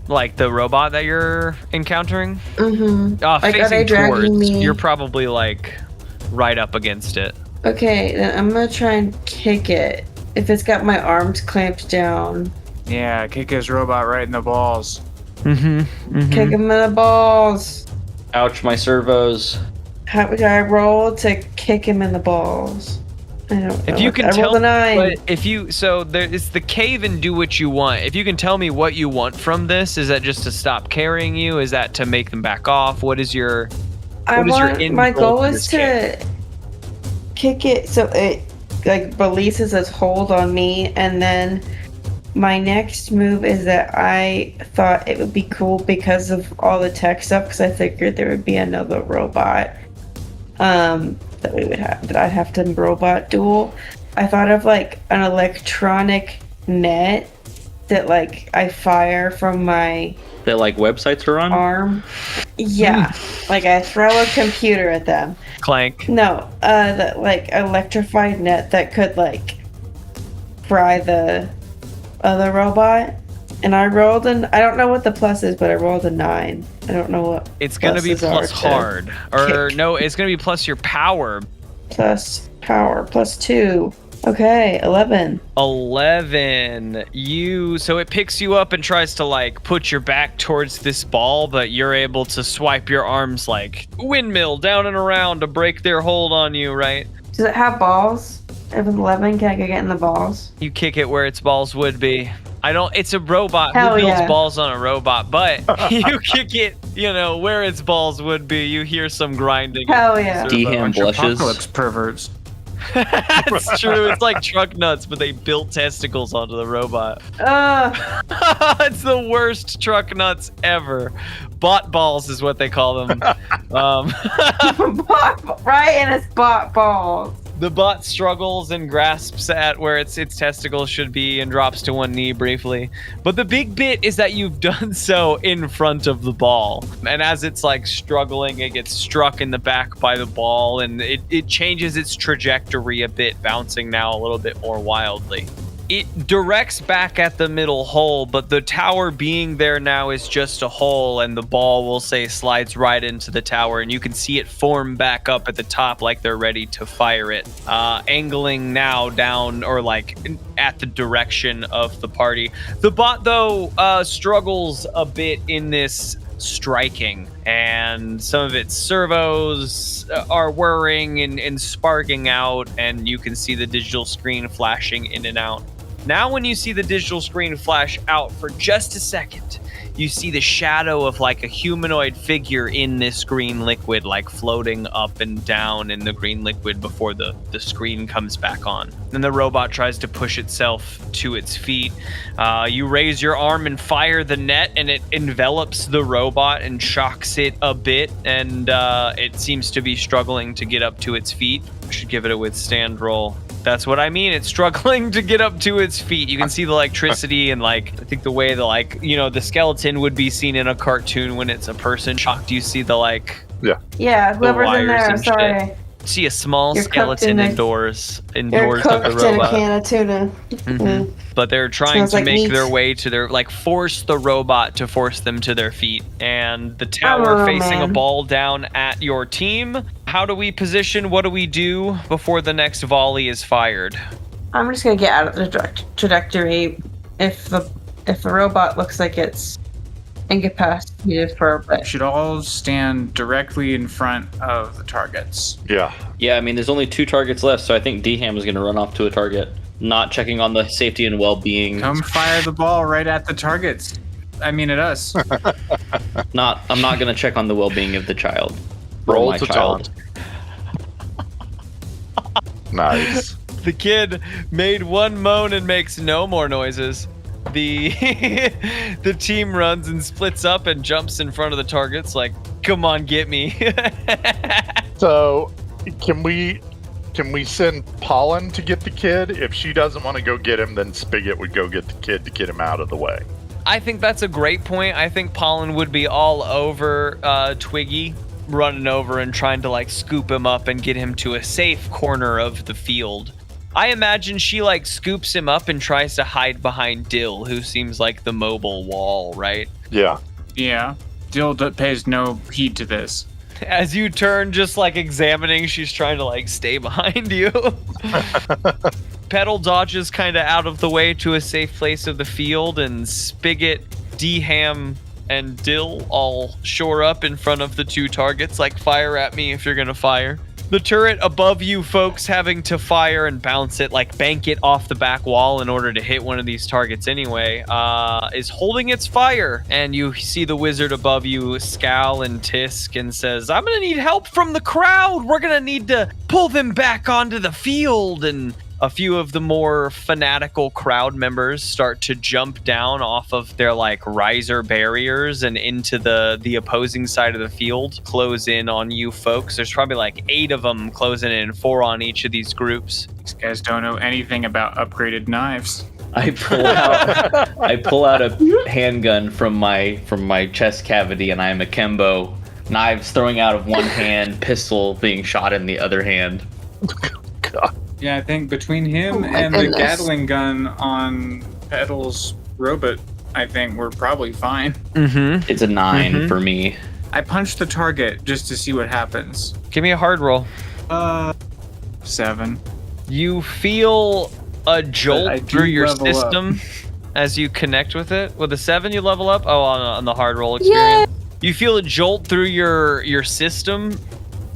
Like the robot that you're encountering? Mm-hmm. Like, are they Facing dragging towards, me? you're probably like right up against it. Okay, then I'm gonna try and kick it. If it's got my arms clamped down. Yeah, kick his robot right in the balls. Mm-hmm. Kick him in the balls. Ouch, my servos. How do I roll to kick him in the balls? I don't know. If you can I tell, rolled a 9. but if you, so there is the cave and do what you want. If you can tell me what you want from this, is that just to stop carrying you? Is that to make them back off? What is your? My goal for is this to kick it so it like releases its hold on me, and then my next move is that I thought it would be cool because of all the tech stuff, because I figured there would be another robot that we would have, that I'd have to robot duel. I thought of like an electronic net that like I fire from my That like websites are on? arm. Yeah, like I throw a computer at them. Clank. No, that like electrified net that could like fry the other robot. And I rolled I don't know what the plus is, but I rolled a 9. I don't know what. It's gonna be pluses plus are to hard, or kick. no? It's gonna be plus your power. Plus power, plus 2. Okay, 11. 11. So it picks you up and tries to like put your back towards this ball, but you're able to swipe your arms like windmill down and around to break their hold on you, right? Does it have balls? If it's 11, can I get in the balls? You kick it where its balls would be. It's a robot. Hell Who builds yeah. balls on a robot? But you kick it, where its balls would be. You hear some grinding. Hell yeah. Deham blushes. Apocalypse perverts. That's true. It's like truck nuts, but they built testicles onto the robot. It's the worst truck nuts ever. Bot balls is what they call them. Right, and it's bot balls. The bot struggles and grasps at where its testicles should be and drops to one knee briefly. But the big bit is that you've done so in front of the ball. And as it's like struggling, it gets struck in the back by the ball, and it changes its trajectory a bit, bouncing now a little bit more wildly. It directs back at the middle hole, but the tower being there now is just a hole, and the ball, will say, slides right into the tower, and you can see it form back up at the top like they're ready to fire it, angling now down, or like at the direction of the party. The bot, though, struggles a bit in this striking, and some of its servos are whirring and sparking out, and you can see the digital screen flashing in and out. Now when you see the digital screen flash out for just a second, you see the shadow of like a humanoid figure in this green liquid, like floating up and down in the green liquid before the screen comes back on. Then the robot tries to push itself to its feet. You raise your arm and fire the net, and it envelops the robot and shocks it a bit, and it seems to be struggling to get up to its feet. I should give it a withstand roll. That's what I mean. It's struggling to get up to its feet. You can see the electricity and I think the way the skeleton would be seen in a cartoon when it's a person shocked. You see the Yeah, whoever's in there, I'm and sorry. shit. See a small You're skeleton indoors You're of the cooked in a robot. can of tuna. Mhm. But they're trying Smells to like make meat. their way to their force the robot to force them to their feet. And the tower Oh, facing a man. ball down at your team. How do we position? What do we do before the next volley is fired? I'm just gonna get out of the trajectory if the robot looks like it's incapacitated for a bit. Should all stand directly in front of the targets. Yeah. Yeah, I mean, there's only 2 targets left, so I think Dham is going to run off to a target, not checking on the safety and well-being. Come fire the ball right at the targets. I mean, at us. I'm not going to check on the well-being of the child. Roll my to child. Nice. The kid made one moan and makes no more noises. The the team runs and splits up and jumps in front of the targets like, come on, get me. So, can we send Pollen to get the kid? If she doesn't want to go get him, then Spigot would go get the kid to get him out of the way. I think that's a great point. I think Pollen would be all over Twiggy, running over and trying to scoop him up and get him to a safe corner of the field. I imagine she scoops him up and tries to hide behind Dill, who seems like the mobile wall, right? Yeah. Yeah. Dill pays no heed to this. As you turn, just examining, she's trying to stay behind you. Petal dodges kind of out of the way to a safe place of the field, and Spigot, Dham, and Dill all shore up in front of the 2 targets, fire at me if you're gonna fire. The turret above you folks having to fire and bounce it, bank it off the back wall in order to hit one of these targets anyway, is holding its fire. And you see the wizard above you scowl and tisk and says, I'm gonna need help from the crowd. We're gonna need to pull them back onto the field. And a few of the more fanatical crowd members start to jump down off of their riser barriers and into the opposing side of the field, close in on you folks. There's probably 8 of them closing in, 4 on each of these groups. These guys don't know anything about upgraded knives. I pull out a handgun from my chest cavity, and I'm akimbo, knives throwing out of one hand, pistol being shot in the other hand. God. Yeah, I think between him Oh my and goodness. the Gatling gun on Petal's robot, I think we're probably fine. Mm-hmm. It's a 9 Mhm. for me. I punched the target just to see what happens. Give me a hard roll. 7. You feel a I jolt do through your level up. system as you connect with it. With a 7, you level up? Oh, on the hard roll experience. You feel a jolt through your system.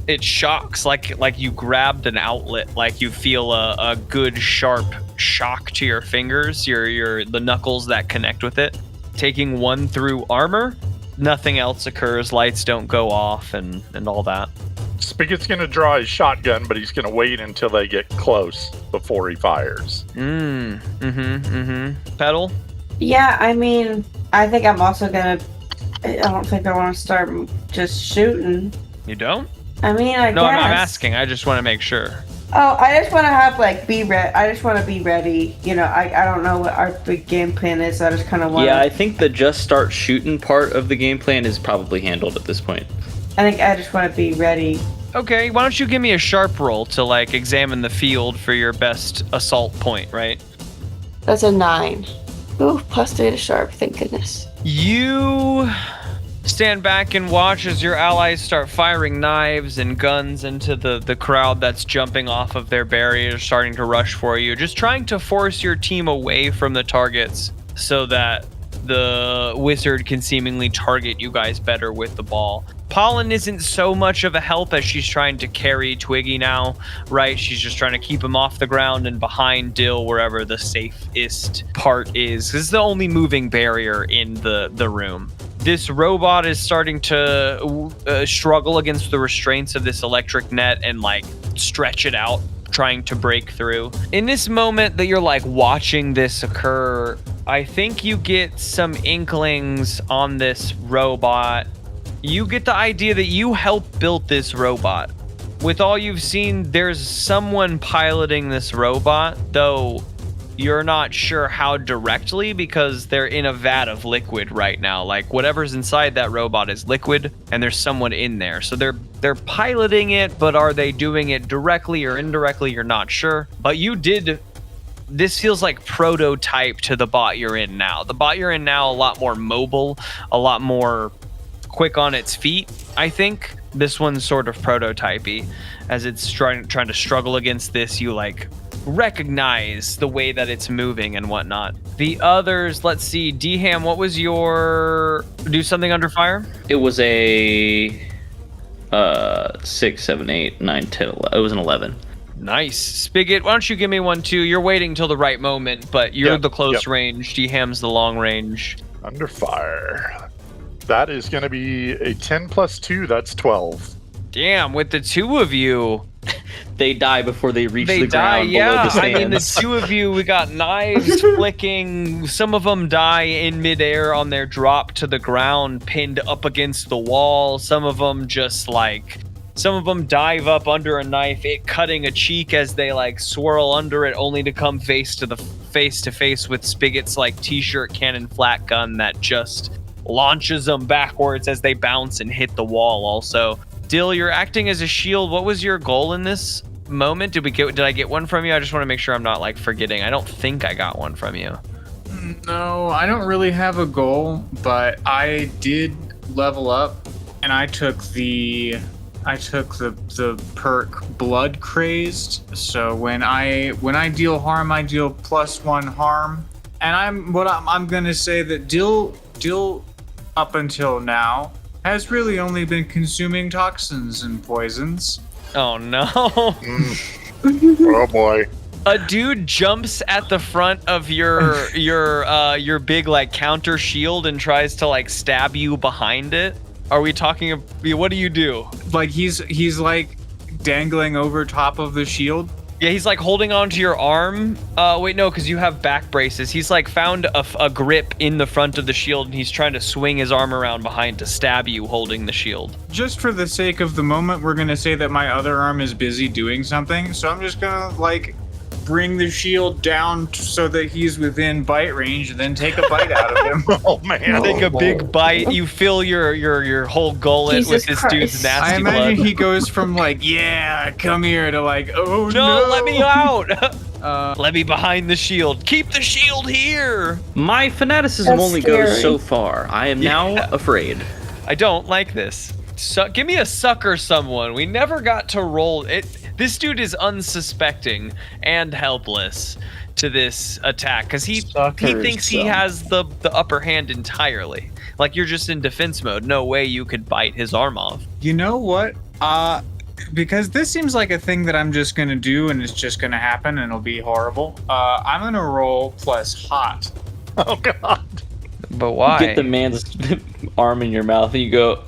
It shocks like you grabbed an outlet. You feel a good sharp shock to your fingers, the knuckles that connect with it. Taking 1 through armor, nothing else occurs. Lights don't go off and all that. Spigot's going to draw his shotgun, but he's going to wait until they get close before he fires. Petal? Yeah, I mean, I think I'm also gonna. I don't think I want to start just shooting. You don't? I mean, I No, guess. I'm asking. I just want to make sure. Oh, I just want to have be ready. I just want to be ready. I don't know what our big game plan is. I just kind of want. Yeah, I think the just start shooting part of the game plan is probably handled at this point. I think I just want to be ready. Okay, why don't you give me a sharp roll to examine the field for your best assault point, right? That's a 9. Ooh, +3 to sharp. Thank goodness. You stand back and watch as your allies start firing knives and guns into the crowd that's jumping off of their barriers, starting to rush for you, just trying to force your team away from the targets so that the wizard can seemingly target you guys better with the ball. Pollen isn't so much of a help as she's trying to carry Twiggy now, right? She's just trying to keep him off the ground and behind Dill wherever the safest part is. This is the only moving barrier in the room. This robot is starting to struggle against the restraints of this electric net and like stretch it out, trying to break through. In this moment that you're like watching this occur, I think you get some inklings on this robot. You get the idea that you helped build this robot. With all you've seen, there's someone piloting this robot, though you're not sure how directly because they're in a vat of liquid right now. Like whatever's inside that robot is liquid and there's someone in there. So they're piloting it, but are they doing it directly or indirectly? You're not sure. But this feels like prototype to the bot you're in now. The bot you're in now a lot more mobile, a lot more quick on its feet, I think. This one's sort of prototypey. As it's trying to struggle against this, you like recognize the way that it's moving and whatnot. The others, let's see, D-Ham, what was your do something under fire? It was a 6, 7, 8, 9, 10, 11. It was an 11. Nice. Spigot, why don't you give me one too? You're waiting till the right moment, but you're the close range. D-Ham's the long range. Under fire. That is going to be a 10 plus 2. That's 12. Damn, with the two of you. They die before they reach the ground below the stands. I mean, the two of you, we got knives flicking. Some of them die in midair on their drop to the ground, pinned up against the wall. Some of them dive up under a knife, it cutting a cheek as they like swirl under it, only to come face to face with Spigot's like t-shirt cannon flat gun that just launches them backwards as they bounce and hit the wall. Also, Dill, you're acting as a shield. What was your goal in this moment? Did I get one from you? I just want to make sure I'm not like forgetting. I don't think I got one from you. No, I don't really have a goal, but I did level up, and I took the perk Blood Crazed. So when I deal harm, I deal +1 harm. And I'm gonna say that Dill up until now has really only been consuming toxins and poisons. Oh no. Oh boy. A dude jumps at the front of your big like counter shield and tries to like stab you behind it. Are we talking? What do you do? Like he's like dangling over top of the shield. Yeah, he's like holding onto your arm. Wait, no, because you have back braces. He's like found a grip in the front of the shield, and he's trying to swing his arm around behind to stab you holding the shield. Just for the sake of the moment, we're gonna say that my other arm is busy doing something. So I'm just gonna like bring the shield down so that he's within bite range, and then take a bite out of him. Oh man! Take a big bite. You fill your whole gullet Jesus with this Christ. dude's nasty I imagine blood. he goes from like, yeah, come here, to like, oh No, no, let me out. Let me behind the shield. Keep the shield here. My fanaticism That's only goes scary. so far. I am now afraid. I don't like this. Give me a sucker someone. We never got to roll it. This dude is unsuspecting and helpless to this attack because he thinks he has the upper hand entirely. Like you're just in defense mode. No way you could bite his arm off. You know what? Because this seems like a thing that I'm just gonna do, and it's just gonna happen, and it'll be horrible. I'm gonna roll plus hot. Oh god! But why? You get the man's arm in your mouth and you go,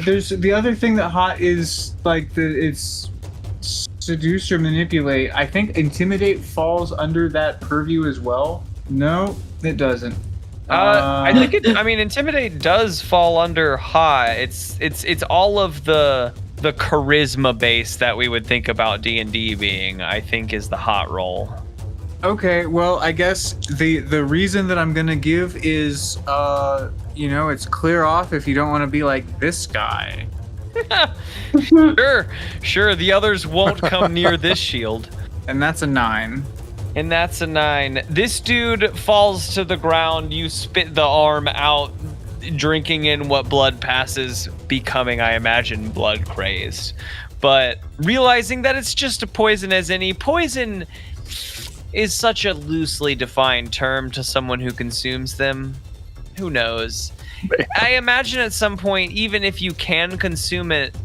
There's the other thing that hot is like it's seduce or manipulate. I think intimidate falls under that purview as well. No, it doesn't. I think intimidate does fall under hot. It's all of the charisma base that we would think about D&D being, I think, is the hot roll. Okay, well, I guess the reason that I'm gonna give is, it's clear off if you don't want to be like this guy. Sure. The others won't come near this shield. And that's a 9. And that's a 9. This dude falls to the ground. You spit the arm out, drinking in what blood passes, becoming, I imagine, blood crazed. But realizing that it's just a poison as any. Poison is such a loosely defined term to someone who consumes them. who knows? I imagine at some point, even if you can consume it,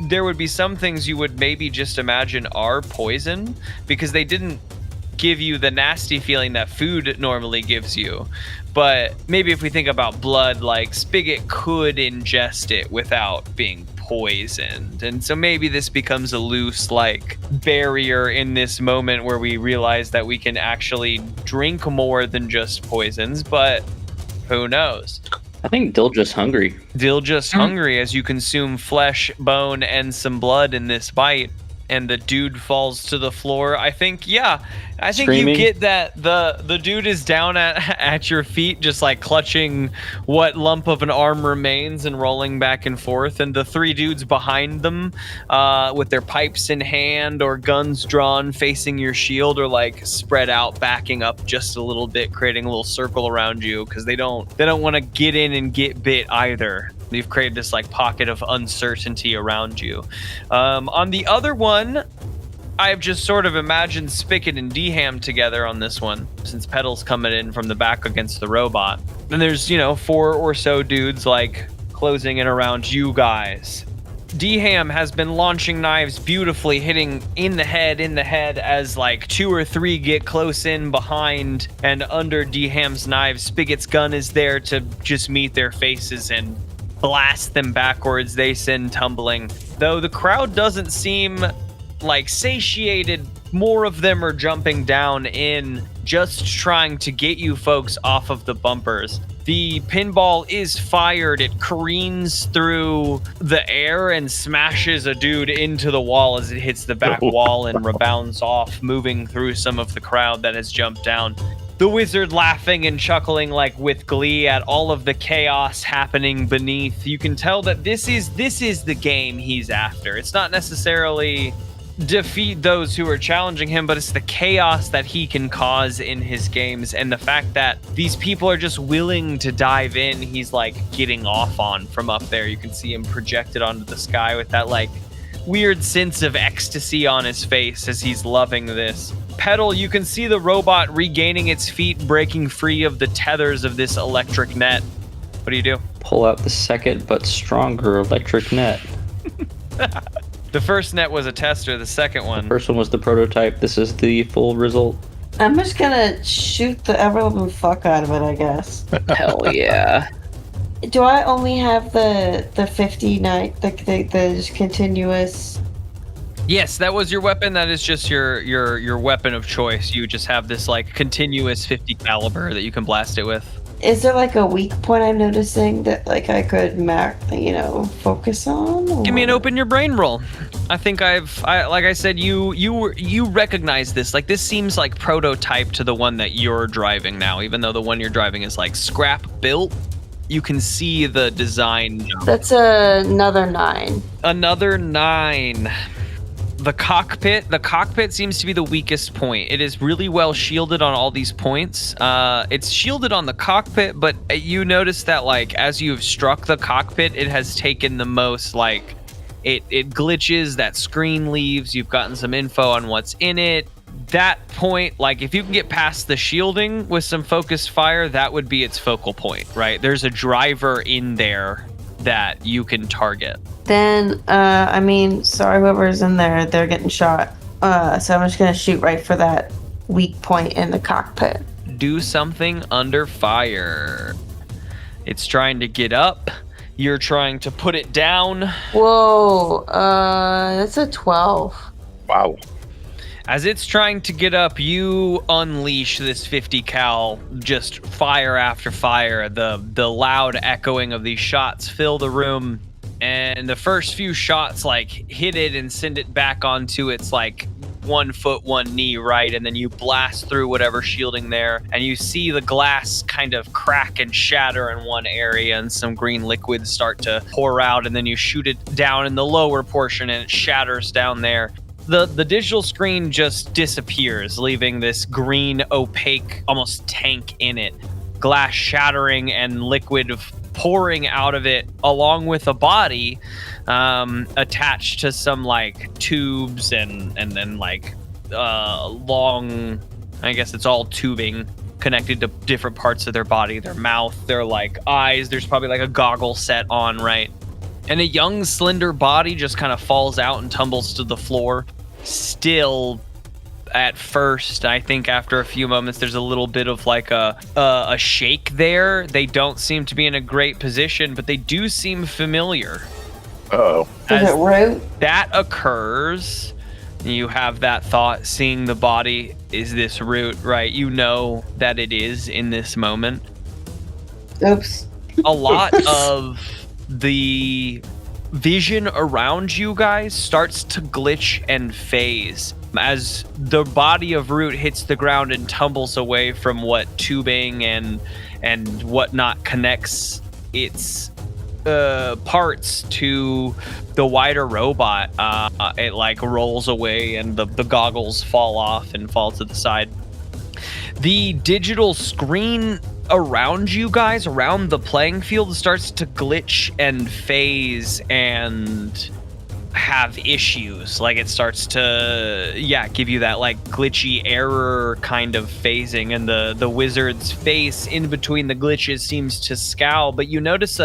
there would be some things you would maybe just imagine are poison, because they didn't give you the nasty feeling that food normally gives you. But maybe if we think about blood, like Spicket could ingest it without being poisoned. And so maybe this becomes a loose like barrier in this moment where we realize that we can actually drink more than just poisons, but who knows? I think Dill just hungry. Dill just hungry as you consume flesh, bone, and some blood in this bite. And the dude falls to the floor. I think Screaming. You get that the dude is down at your feet, just like clutching what lump of an arm remains and rolling back and forth. And the three dudes behind them, with their pipes in hand or guns drawn, facing your shield, are like spread out, backing up just a little bit, creating a little circle around you because they don't want to get in and get bit either. You've created this like pocket of uncertainty around you. On the other one, I've just sort of imagined Spicket and D-Ham together on this one, since Petal's coming in from the back against the robot. And there's, 4 or so dudes like closing in around you guys. D-Ham has been launching knives beautifully, hitting in the head as like 2 or 3 get close in behind and under D-Ham's knives. Spigget's gun is there to just meet their faces and blast them backwards. They send tumbling. Though the crowd doesn't seem like satiated, more of them are jumping down in, just trying to get you folks off of the bumpers. The pinball is fired. It careens through the air and smashes a dude into the wall as it hits the back wall and rebounds off, moving through some of the crowd that has jumped down. The wizard laughing and chuckling like with glee at all of the chaos happening beneath. You can tell that this is the game he's after. It's not necessarily defeat those who are challenging him, but it's the chaos that he can cause in his games, and the fact that these people are just willing to dive in. He's like getting off on from up there. You can see him projected onto the sky with that like weird sense of ecstasy on his face as he's loving this. Petal, you can see the robot regaining its feet, breaking free of the tethers of this electric net. What do you do? Pull out the second but stronger electric net. The first net was a tester, the second one. The first one was the prototype. This is the full result. I'm just gonna shoot the ever-loving fuck out of it, I guess. Hell yeah. Do I only have the 50 night, the just continuous? Yes, that was your weapon. That is just your weapon of choice. You just have this like continuous 50 caliber that you can blast it with. Is there like a weak point I'm noticing that like I could focus on? Or? Give me an open your brain roll. I think like I said, you recognize this. Like this seems like prototype to the one that you're driving now, even though the one you're driving is like scrap built. You can see the design. That's another 9. Another 9. The cockpit seems to be the weakest point. It is really well shielded on all these points. It's shielded on the cockpit, but you notice that like as you've struck the cockpit, it has taken the most like it glitches, that screen leaves, you've gotten some info on what's in it. That point, like if you can get past the shielding with some focused fire, that would be its focal point, right? There's a driver in there that you can target. Then, sorry, whoever's in there, they're getting shot. So I'm just gonna shoot right for that weak point in the cockpit. Do something under fire. It's trying to get up. You're trying to put it down. Whoa, that's a 12. Wow. As it's trying to get up, you unleash this 50 cal, just fire after fire. The loud echoing of these shots fill the room, and the first few shots like hit it and send it back onto its like 1 foot, 1 knee, right? And then you blast through whatever shielding there, and you see the glass kind of crack and shatter in one area, and some green liquids start to pour out, and then you shoot it down in the lower portion, and it shatters down there. The digital screen just disappears, leaving this green, opaque, almost tank in it. Glass shattering and liquid pouring out of it, along with a body attached to some like tubes and then like long, I guess it's all tubing, connected to different parts of their body, their mouth, their like eyes. There's probably like a goggle set on, right? And a young, slender body just kind of falls out and tumbles to the floor. Still, at first, I think after a few moments, there's a little bit of like a shake there. They don't seem to be in a great position, but they do seem familiar. Oh. Is it root? That occurs, you have that thought, seeing the body, is this root, right? You know that it is in this moment. Oops. A lot of the vision around you guys starts to glitch and phase as the body of Root hits the ground and tumbles away from what tubing and whatnot connects its parts to the wider robot. It like rolls away and the goggles fall off and fall to the side. The digital screen around you guys, around the playing field, starts to glitch and phase and have issues. Like it starts to give you that like glitchy error kind of phasing, and the wizard's face in between the glitches seems to scowl. But you notice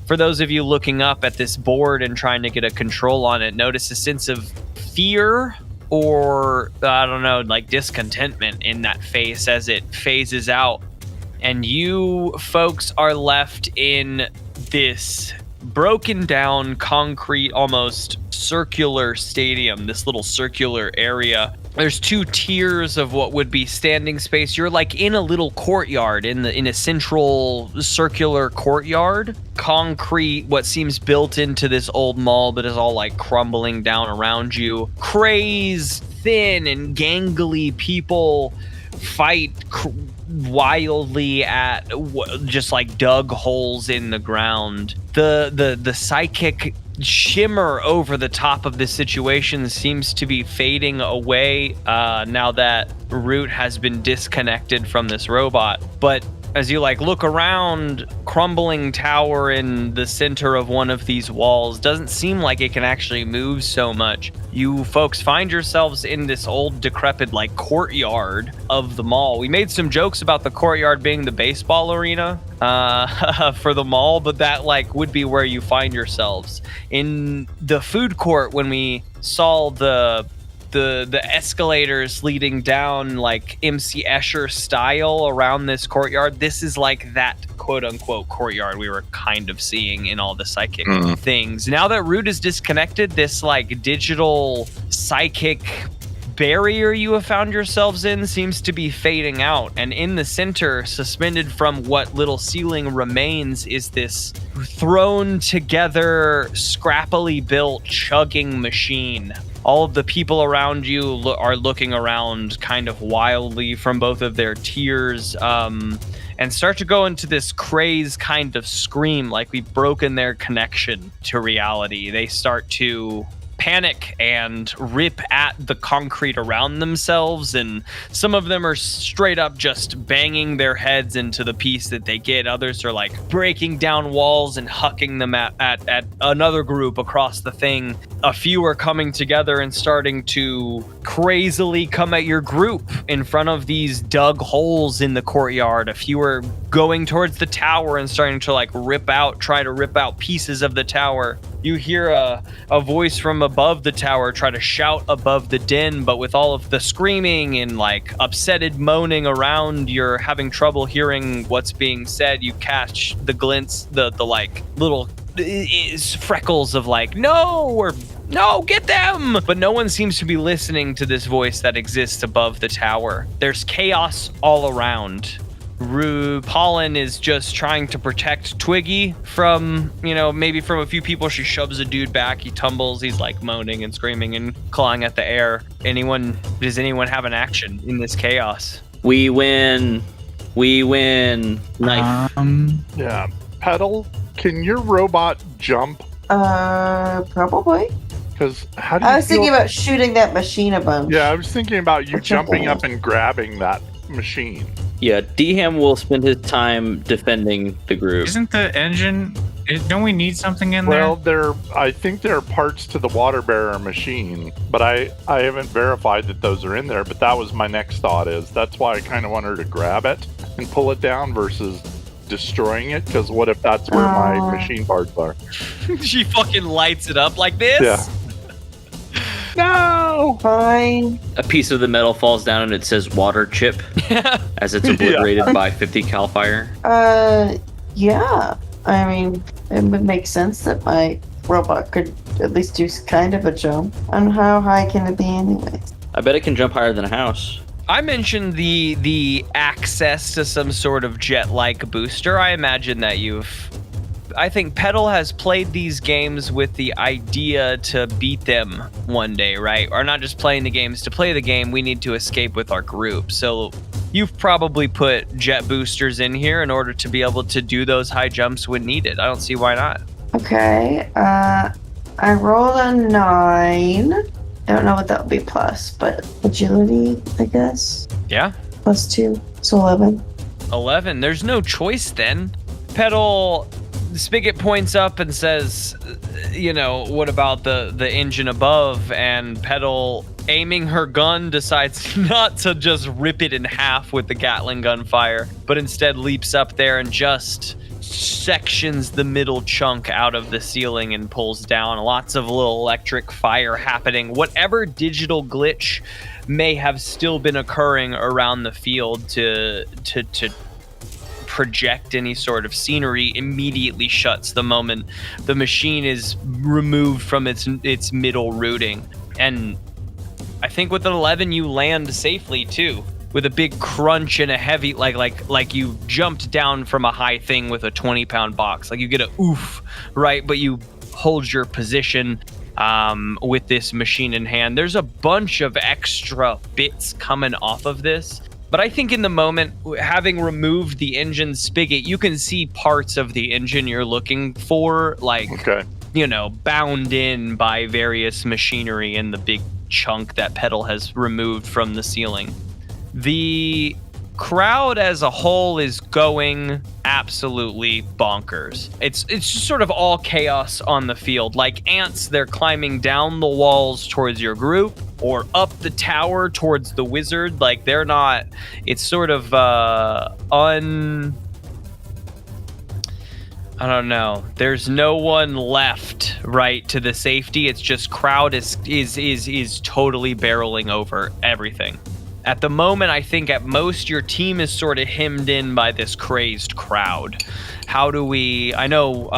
for those of you looking up at this board and trying to get a control on it, notice a sense of fear or I don't know, like discontentment in that face as it phases out. And you folks are left in this broken down concrete, almost circular stadium, this little circular area. There's two tiers of what would be standing space. You're like in a little courtyard, in a central circular courtyard. Concrete, what seems built into this old mall, but is all like crumbling down around you. Crazed, thin and gangly people fight wildly at just like dug holes in the ground. The psychic shimmer over the top of this situation seems to be fading away now that Root has been disconnected from this robot. But as you like look around, crumbling tower in the center of one of these walls doesn't seem like it can actually move so much. You folks find yourselves in this old decrepit like courtyard of the mall. We made some jokes about the courtyard being the baseball arena for the mall, but that like would be where you find yourselves. In the food court, when we saw the escalators leading down like MC Escher style around this courtyard, this is like that quote unquote courtyard we were kind of seeing in all the psychic things. Now that Root is disconnected, this like digital psychic barrier you have found yourselves in seems to be fading out, and in the center, suspended from what little ceiling remains, is this thrown together, scrappily built chugging machine. All of the people around you are looking around kind of wildly from both of their tiers, and start to go into this craze kind of scream, like we've broken their connection to reality. They start to panic and rip at the concrete around themselves, and some of them are straight up just banging their heads into the piece that they get. Others are like breaking down walls and hucking them at another group across the thing. A few are coming together and starting to crazily come at your group in front of these dug holes in the courtyard. A few are going towards the tower and starting to like try to rip out pieces of the tower. You hear a voice from above the tower try to shout above the din, but with all of the screaming and like upsetted moaning around, you're having trouble hearing what's being said. You catch the glints, the like little freckles of like, no, or no, get them! But no one seems to be listening to this voice that exists above the tower. There's chaos all around. Pollen is just trying to protect Twiggy from, maybe from a few people. She shoves a dude back. He tumbles. He's like moaning and screaming and clawing at the air. Does anyone have an action in this chaos? We win. Knife. Yeah. Petal, can your robot jump? Probably. Because how do you I was thinking about shooting that machine a bunch. Yeah, I was thinking about you jumping up and grabbing that machine. Yeah, Dham will spend his time defending the group. Isn't the engine Don't we need something in Well, there? I think there are parts to the water bearer machine, but I haven't verified that those are in there. But that was my next thought. That's why I kind of want her to grab it and pull it down versus destroying it. Because what if that's where my machine parts are? She fucking lights it up like this. Yeah. No. Fine. A piece of the metal falls down and it says water chip as it's obliterated by 50 cal fire. Yeah. I mean, it would make sense that my robot could at least do kind of a jump. And how high can it be anyways? I bet it can jump higher than a house. I mentioned the access to some sort of jet-like booster. I imagine that I think Petal has played these games with the idea to beat them one day, right? Or not just playing the games to play the game, we need to escape with our group. So you've probably put jet boosters in here in order to be able to do those high jumps when needed. I don't see why not. Okay, I rolled a 9. I don't know what that would be plus, but agility, I guess. Yeah. Plus 2, so 11. 11. There's no choice then. Petal... Spicket points up and says, what about the engine above? And Petal, aiming her gun, decides not to just rip it in half with the Gatling gun fire, but instead leaps up there and just sections the middle chunk out of the ceiling and pulls down. Lots of little electric fire happening. Whatever digital glitch may have still been occurring around the field to project any sort of scenery immediately shuts the moment the machine is removed from its middle routing. And I think with an 11 you land safely too, with a big crunch and a heavy like you jumped down from a high thing with a 20-pound box. Like you get a oof, right? But you hold your position with this machine in hand. There's a bunch of extra bits coming off of this. But I think in the moment, having removed the engine spigot, you can see parts of the engine you're looking for, bound in by various machinery in the big chunk that Petal has removed from the ceiling. The crowd as a whole is going absolutely bonkers. It's just sort of all chaos on the field. Like ants, they're climbing down the walls towards your group or up the tower towards the wizard. Like they're not, it's sort of I don't know. There's no one left right to the safety. It's just crowd is totally barreling over everything. At the moment, I think at most your team is sort of hemmed in by this crazed crowd. How do we... I know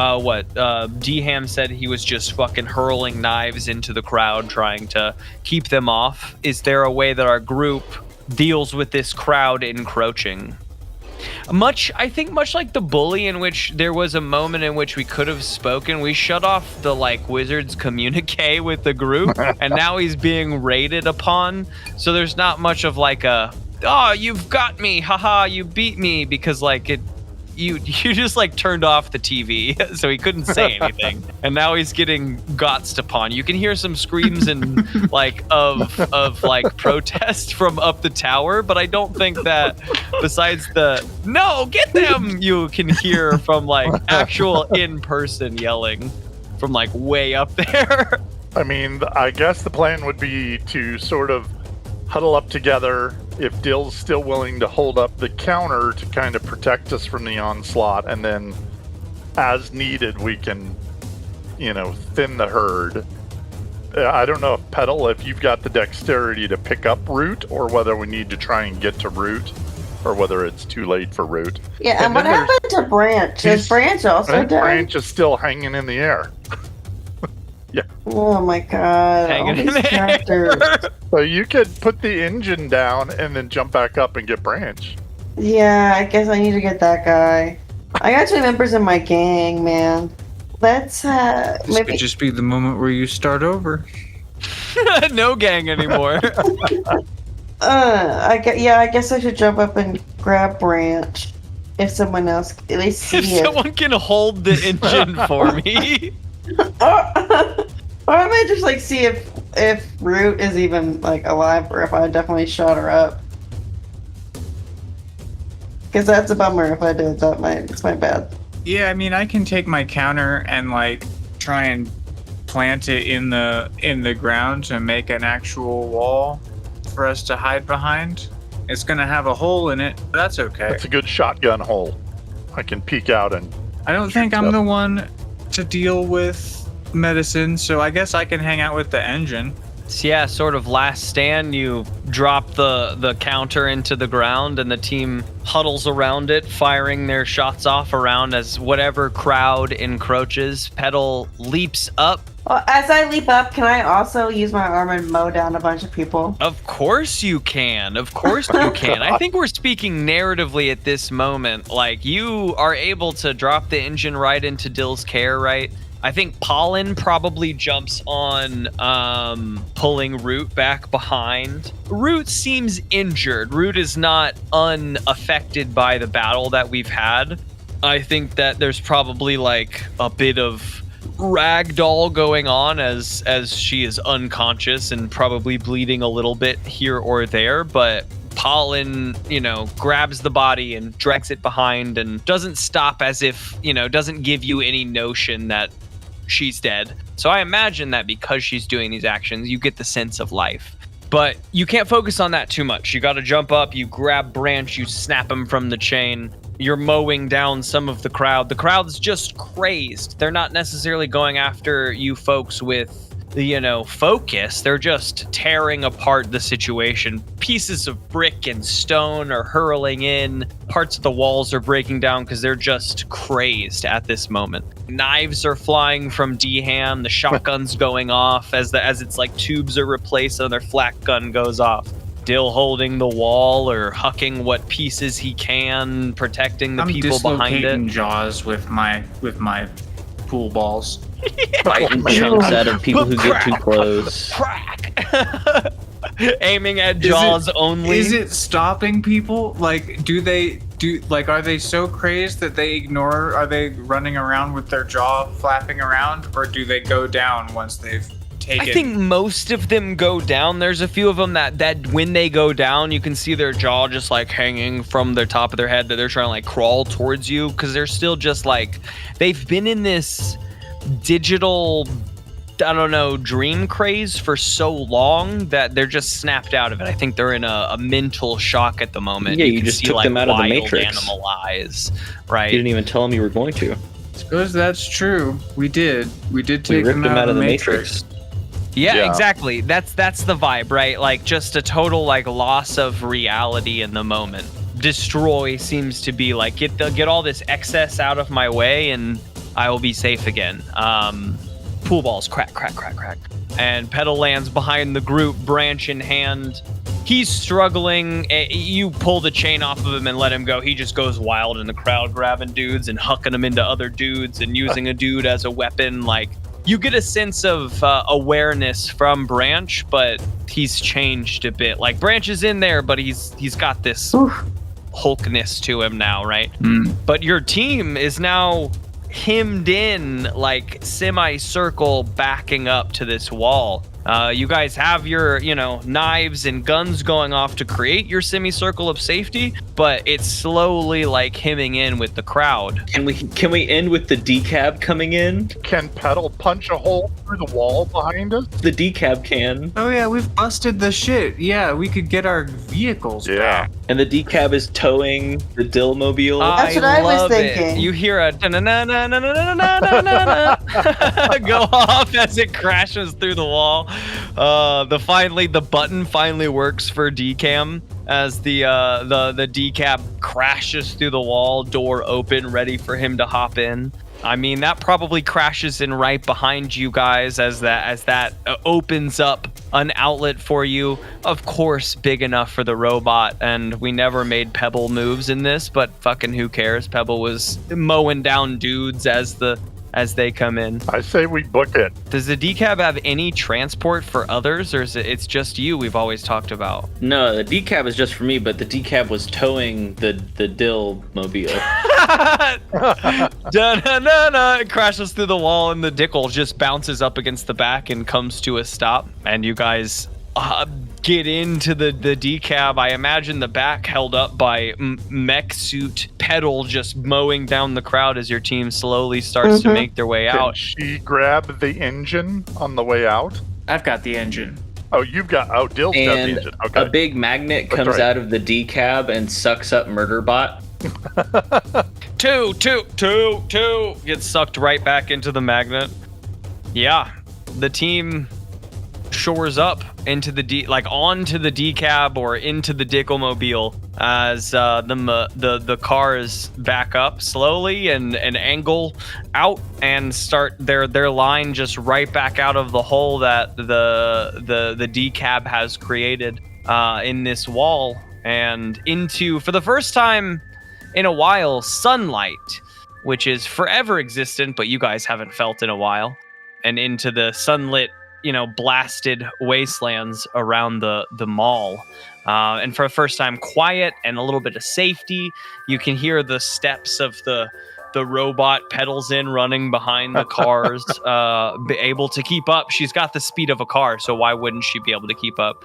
D-Ham said he was just fucking hurling knives into the crowd trying to keep them off. Is there a way that our group deals with this crowd encroaching? Much like the bully, in which there was a moment in which we could have spoken, we shut off the wizard's communique with the group, and now he's being raided upon. So there's not much of you've got me, haha, you beat me, because you just turned off the TV, so he couldn't say anything, and now he's getting gotsed upon. You can hear some screams and of protest from up the tower, but I don't think that besides the "no, get them," you can hear from actual in-person yelling from way up there. I mean, I guess the plan would be to sort of huddle up together. If Dill's still willing to hold up the counter to kind of protect us from the onslaught, and then as needed we can, thin the herd. I don't know if you've got the dexterity to pick up root, or whether we need to try and get to root, or whether it's too late for root. Yeah, and what happened to Branch? Is Branch also dead? Branch is still hanging in the air. Yeah. Oh my god. Hanging all these characters. So you could put the engine down and then jump back up and get Branch. Yeah, I guess I need to get that guy. I got 2 members in my gang, man. Let's This maybe could just be the moment where you start over. No gang anymore. I guess I should jump up and grab Branch. If someone else at least see If it. someone can hold the engine for me. Or I might just see if Root is even alive, or if I definitely shot her up. Because that's a bummer if I did that. It's my bad. Yeah, I mean, I can take my counter and like try and plant it in the ground to make an actual wall for us to hide behind. It's gonna have a hole in it, but that's okay. It's a good shotgun hole. I can peek out and I don't think I'm the one to deal with medicine, so I guess I can hang out with the engine. So yeah, sort of last stand, you drop the counter into the ground and the team huddles around it, firing their shots off around as whatever crowd encroaches. Petal leaps up. Well, as I leap up, can I also use my arm and mow down a bunch of people? Of course you can. Of course you can. I think we're speaking narratively at this moment. Like, you are able to drop the engine right into Dill's care, right? I think Pollen probably jumps on pulling Root back behind. Root seems injured. Root is not unaffected by the battle that we've had. I think that there's probably like a bit of ragdoll going on as she is unconscious and probably bleeding a little bit here or there, but Pollen, grabs the body and drags it behind and doesn't stop as if, doesn't give you any notion that she's dead. So I imagine that because she's doing these actions, you get the sense of life. But you can't focus on that too much. You got to jump up, you grab Branch, you snap him from the chain. You're mowing down some of the crowd. The crowd's just crazed. They're not necessarily going after you folks with, focus. They're just tearing apart the situation. Pieces of brick and stone are hurling in. Parts of the walls are breaking down because they're just crazed at this moment. Knives are flying from D-Ham. The shotgun's going off as it's like tubes are replaced and their flak gun goes off. Dill holding the wall or hucking what pieces he can, protecting the people behind it. I'm dislocating jaws with my pool balls. Biting chunks out of people who get too close. Crack! Aiming at jaws only. Is it stopping people? Like, are they so crazed that they ignore? Are they running around with their jaw flapping around, or do they go down once they've taken? I think most of them go down. There's a few of them that when they go down, you can see their jaw just like hanging from the top of their head, that they're trying to like crawl towards you because they're still just like, they've been in this digital, dream craze for so long that they're just snapped out of it. I think they're in a mental shock at the moment. Yeah, you just took them out of the Matrix. Animal eyes, right? You didn't even tell them you were going to. I suppose that's true. We did take them out of the Matrix. Yeah, exactly. That's the vibe, right? Like just a total like loss of reality in the moment. Destroy seems to be like get all this excess out of my way and I will be safe again. Pool balls, crack, crack, crack, crack. And Petal lands behind the group, Branch in hand. He's struggling. You pull the chain off of him and let him go. He just goes wild in the crowd, grabbing dudes and hucking them into other dudes and using a dude as a weapon. Like, you get a sense of awareness from Branch, but he's changed a bit. Like, Branch is in there, but he's got this hulkness to him now, right? But your team is now hemmed in, like semicircle, backing up to this wall. You guys have your, knives and guns going off to create your semicircle of safety, but it's slowly like hemming in with the crowd. Can we end with the decab coming in? Can Petal punch a hole through the wall behind us? The decab can. Oh yeah, we've busted the shit. Yeah, we could get our vehicles back. And the decab is towing the Dill mobile. That's what I was thinking. You hear a go off as it crashes through the wall. The button finally works for decam as the decab crashes through the wall, door open, ready for him to hop in. I mean, that probably crashes in right behind you guys as that opens up an outlet for you. Of course, big enough for the robot, and we never made Pebble moves in this, but fucking who cares? Pebble was mowing down dudes as they come in. I say we book it. Does the decab have any transport for others, or is it's just you we've always talked about? No, the decab is just for me, but the decab was towing the Dill mobile. It crashes through the wall and the dickle just bounces up against the back and comes to a stop. And you guys get into the decab. I imagine the back held up by mech suit Petal just mowing down the crowd as your team slowly starts to make their way Can out. she grab the engine on the way out? I've got the engine. Oh, Dill's got the And engine. Okay. a big magnet comes out of the decab and sucks up Murderbot. Two gets sucked right back into the magnet. Yeah, the team shores up into onto the decab or into the Dickelmobile as the cars back up slowly and angle out and start their line just right back out of the hole that the decab has created in this wall and into, for the first time in a while, sunlight, which is forever existent but you guys haven't felt in a while, and into the sunlit, blasted wastelands around the mall. And for the first time, quiet and a little bit of safety. You can hear the steps of the robot Petals in running behind the cars, be able to keep up. She's got the speed of a car, so why wouldn't she be able to keep up?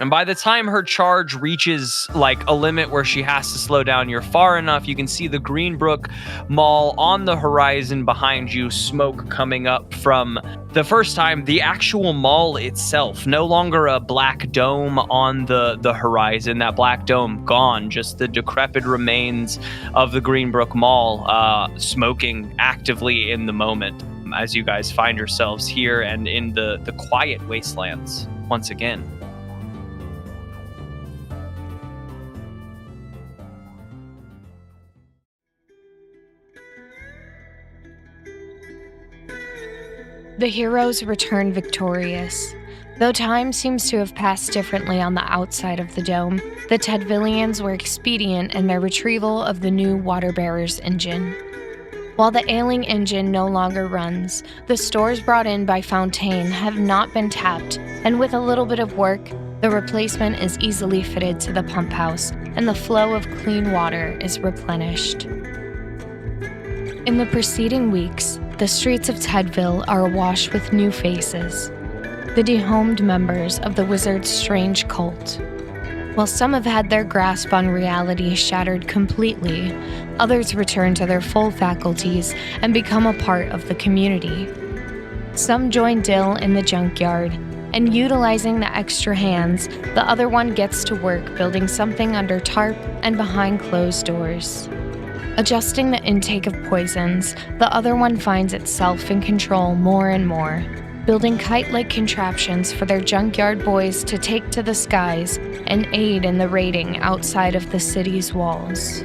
And by the time her charge reaches a limit where she has to slow down, you're far enough. You can see the Greenbrook Mall on the horizon behind you, smoke coming up from, the first time, the actual mall itself. No longer a black dome on the horizon. That black dome gone. Just the decrepit remains of the Greenbrook Mall, smoking actively in the moment as you guys find yourselves here and in the quiet wastelands once again. The heroes return victorious. Though time seems to have passed differently on the outside of the dome, the Tedvillians were expedient in their retrieval of the new water-bearer's engine. While the ailing engine no longer runs, the stores brought in by Fontaine have not been tapped, and with a little bit of work, the replacement is easily fitted to the pump house, and the flow of clean water is replenished. In the preceding weeks, the streets of Tedville are awash with new faces, the dehomed members of the Wizard's strange cult. While some have had their grasp on reality shattered completely, others return to their full faculties and become a part of the community. Some join Dill in the junkyard, and utilizing the extra hands, the other one gets to work building something under tarp and behind closed doors. Adjusting the intake of poisons, the other one finds itself in control more and more, building kite-like contraptions for their junkyard boys to take to the skies and aid in the raiding outside of the city's walls.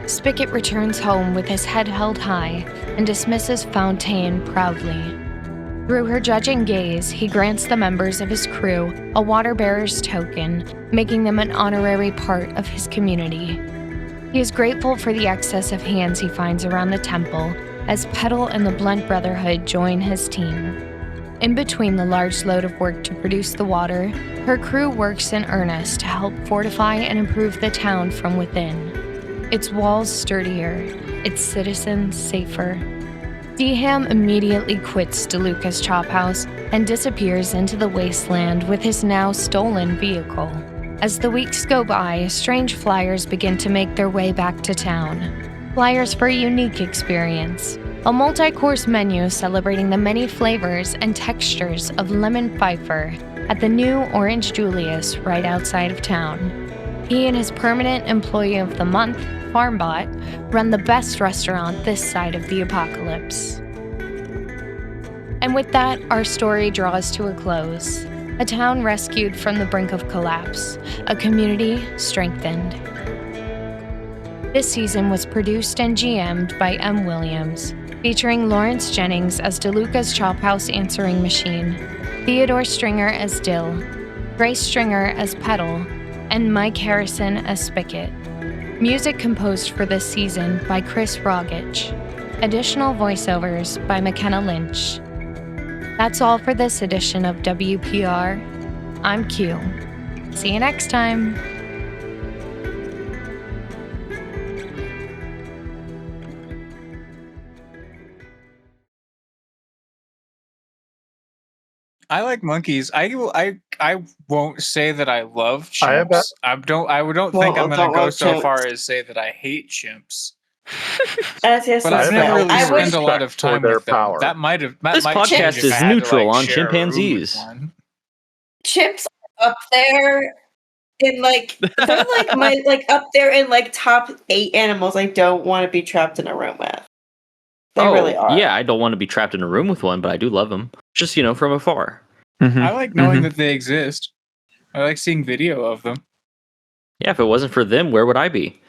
Spicket returns home with his head held high and dismisses Fontaine proudly. Through her judging gaze, he grants the members of his crew a water-bearer's token, making them an honorary part of his community. He is grateful for the excess of hands he finds around the temple as Petal and the Blunt Brotherhood join his team. In between the large load of work to produce the water, her crew works in earnest to help fortify and improve the town from within. Its walls sturdier, its citizens safer. Deham immediately quits Deluca's Chophouse and disappears into the wasteland with his now stolen vehicle. As the weeks go by, strange flyers begin to make their way back to town. Flyers for a unique experience. A multi-course menu celebrating the many flavors and textures of lemon Pfeiffer at the new Orange Julius right outside of town. He and his permanent employee of the month, Farmbot, run the best restaurant this side of the apocalypse. And with that, our story draws to a close. A town rescued from the brink of collapse, a community strengthened. This season was produced and GM'd by M. Williams, featuring Lawrence Jennings as Deluca's Chophouse answering machine, Theodore Stringer as Dill, Grace Stringer as Petal, and Mike Harrison as Spicket. Music composed for this season by Chris Rogich. Additional voiceovers by McKenna Lynch. That's all for this edition of WPR. I'm Q. See you next time. I like monkeys. I won't say that I love I have chimps. I don't Well, think I'm I gonna don't go like so chimps. far as say that I hate chimps. As yes, But I've as never well. really I spent wish a lot of respect for time their with them. power. That might This change podcast if is I had to, neutral like, on share a room with chimpanzees. one. chimps are up there in like they're like my like up there in like top 8 animals I don't want to be trapped in a room with. They really are. Yeah, I don't want to be trapped in a room with one, but I do love them. Just, from afar. I like knowing that they exist. I like seeing video of them. Yeah, if it wasn't for them, where would I be?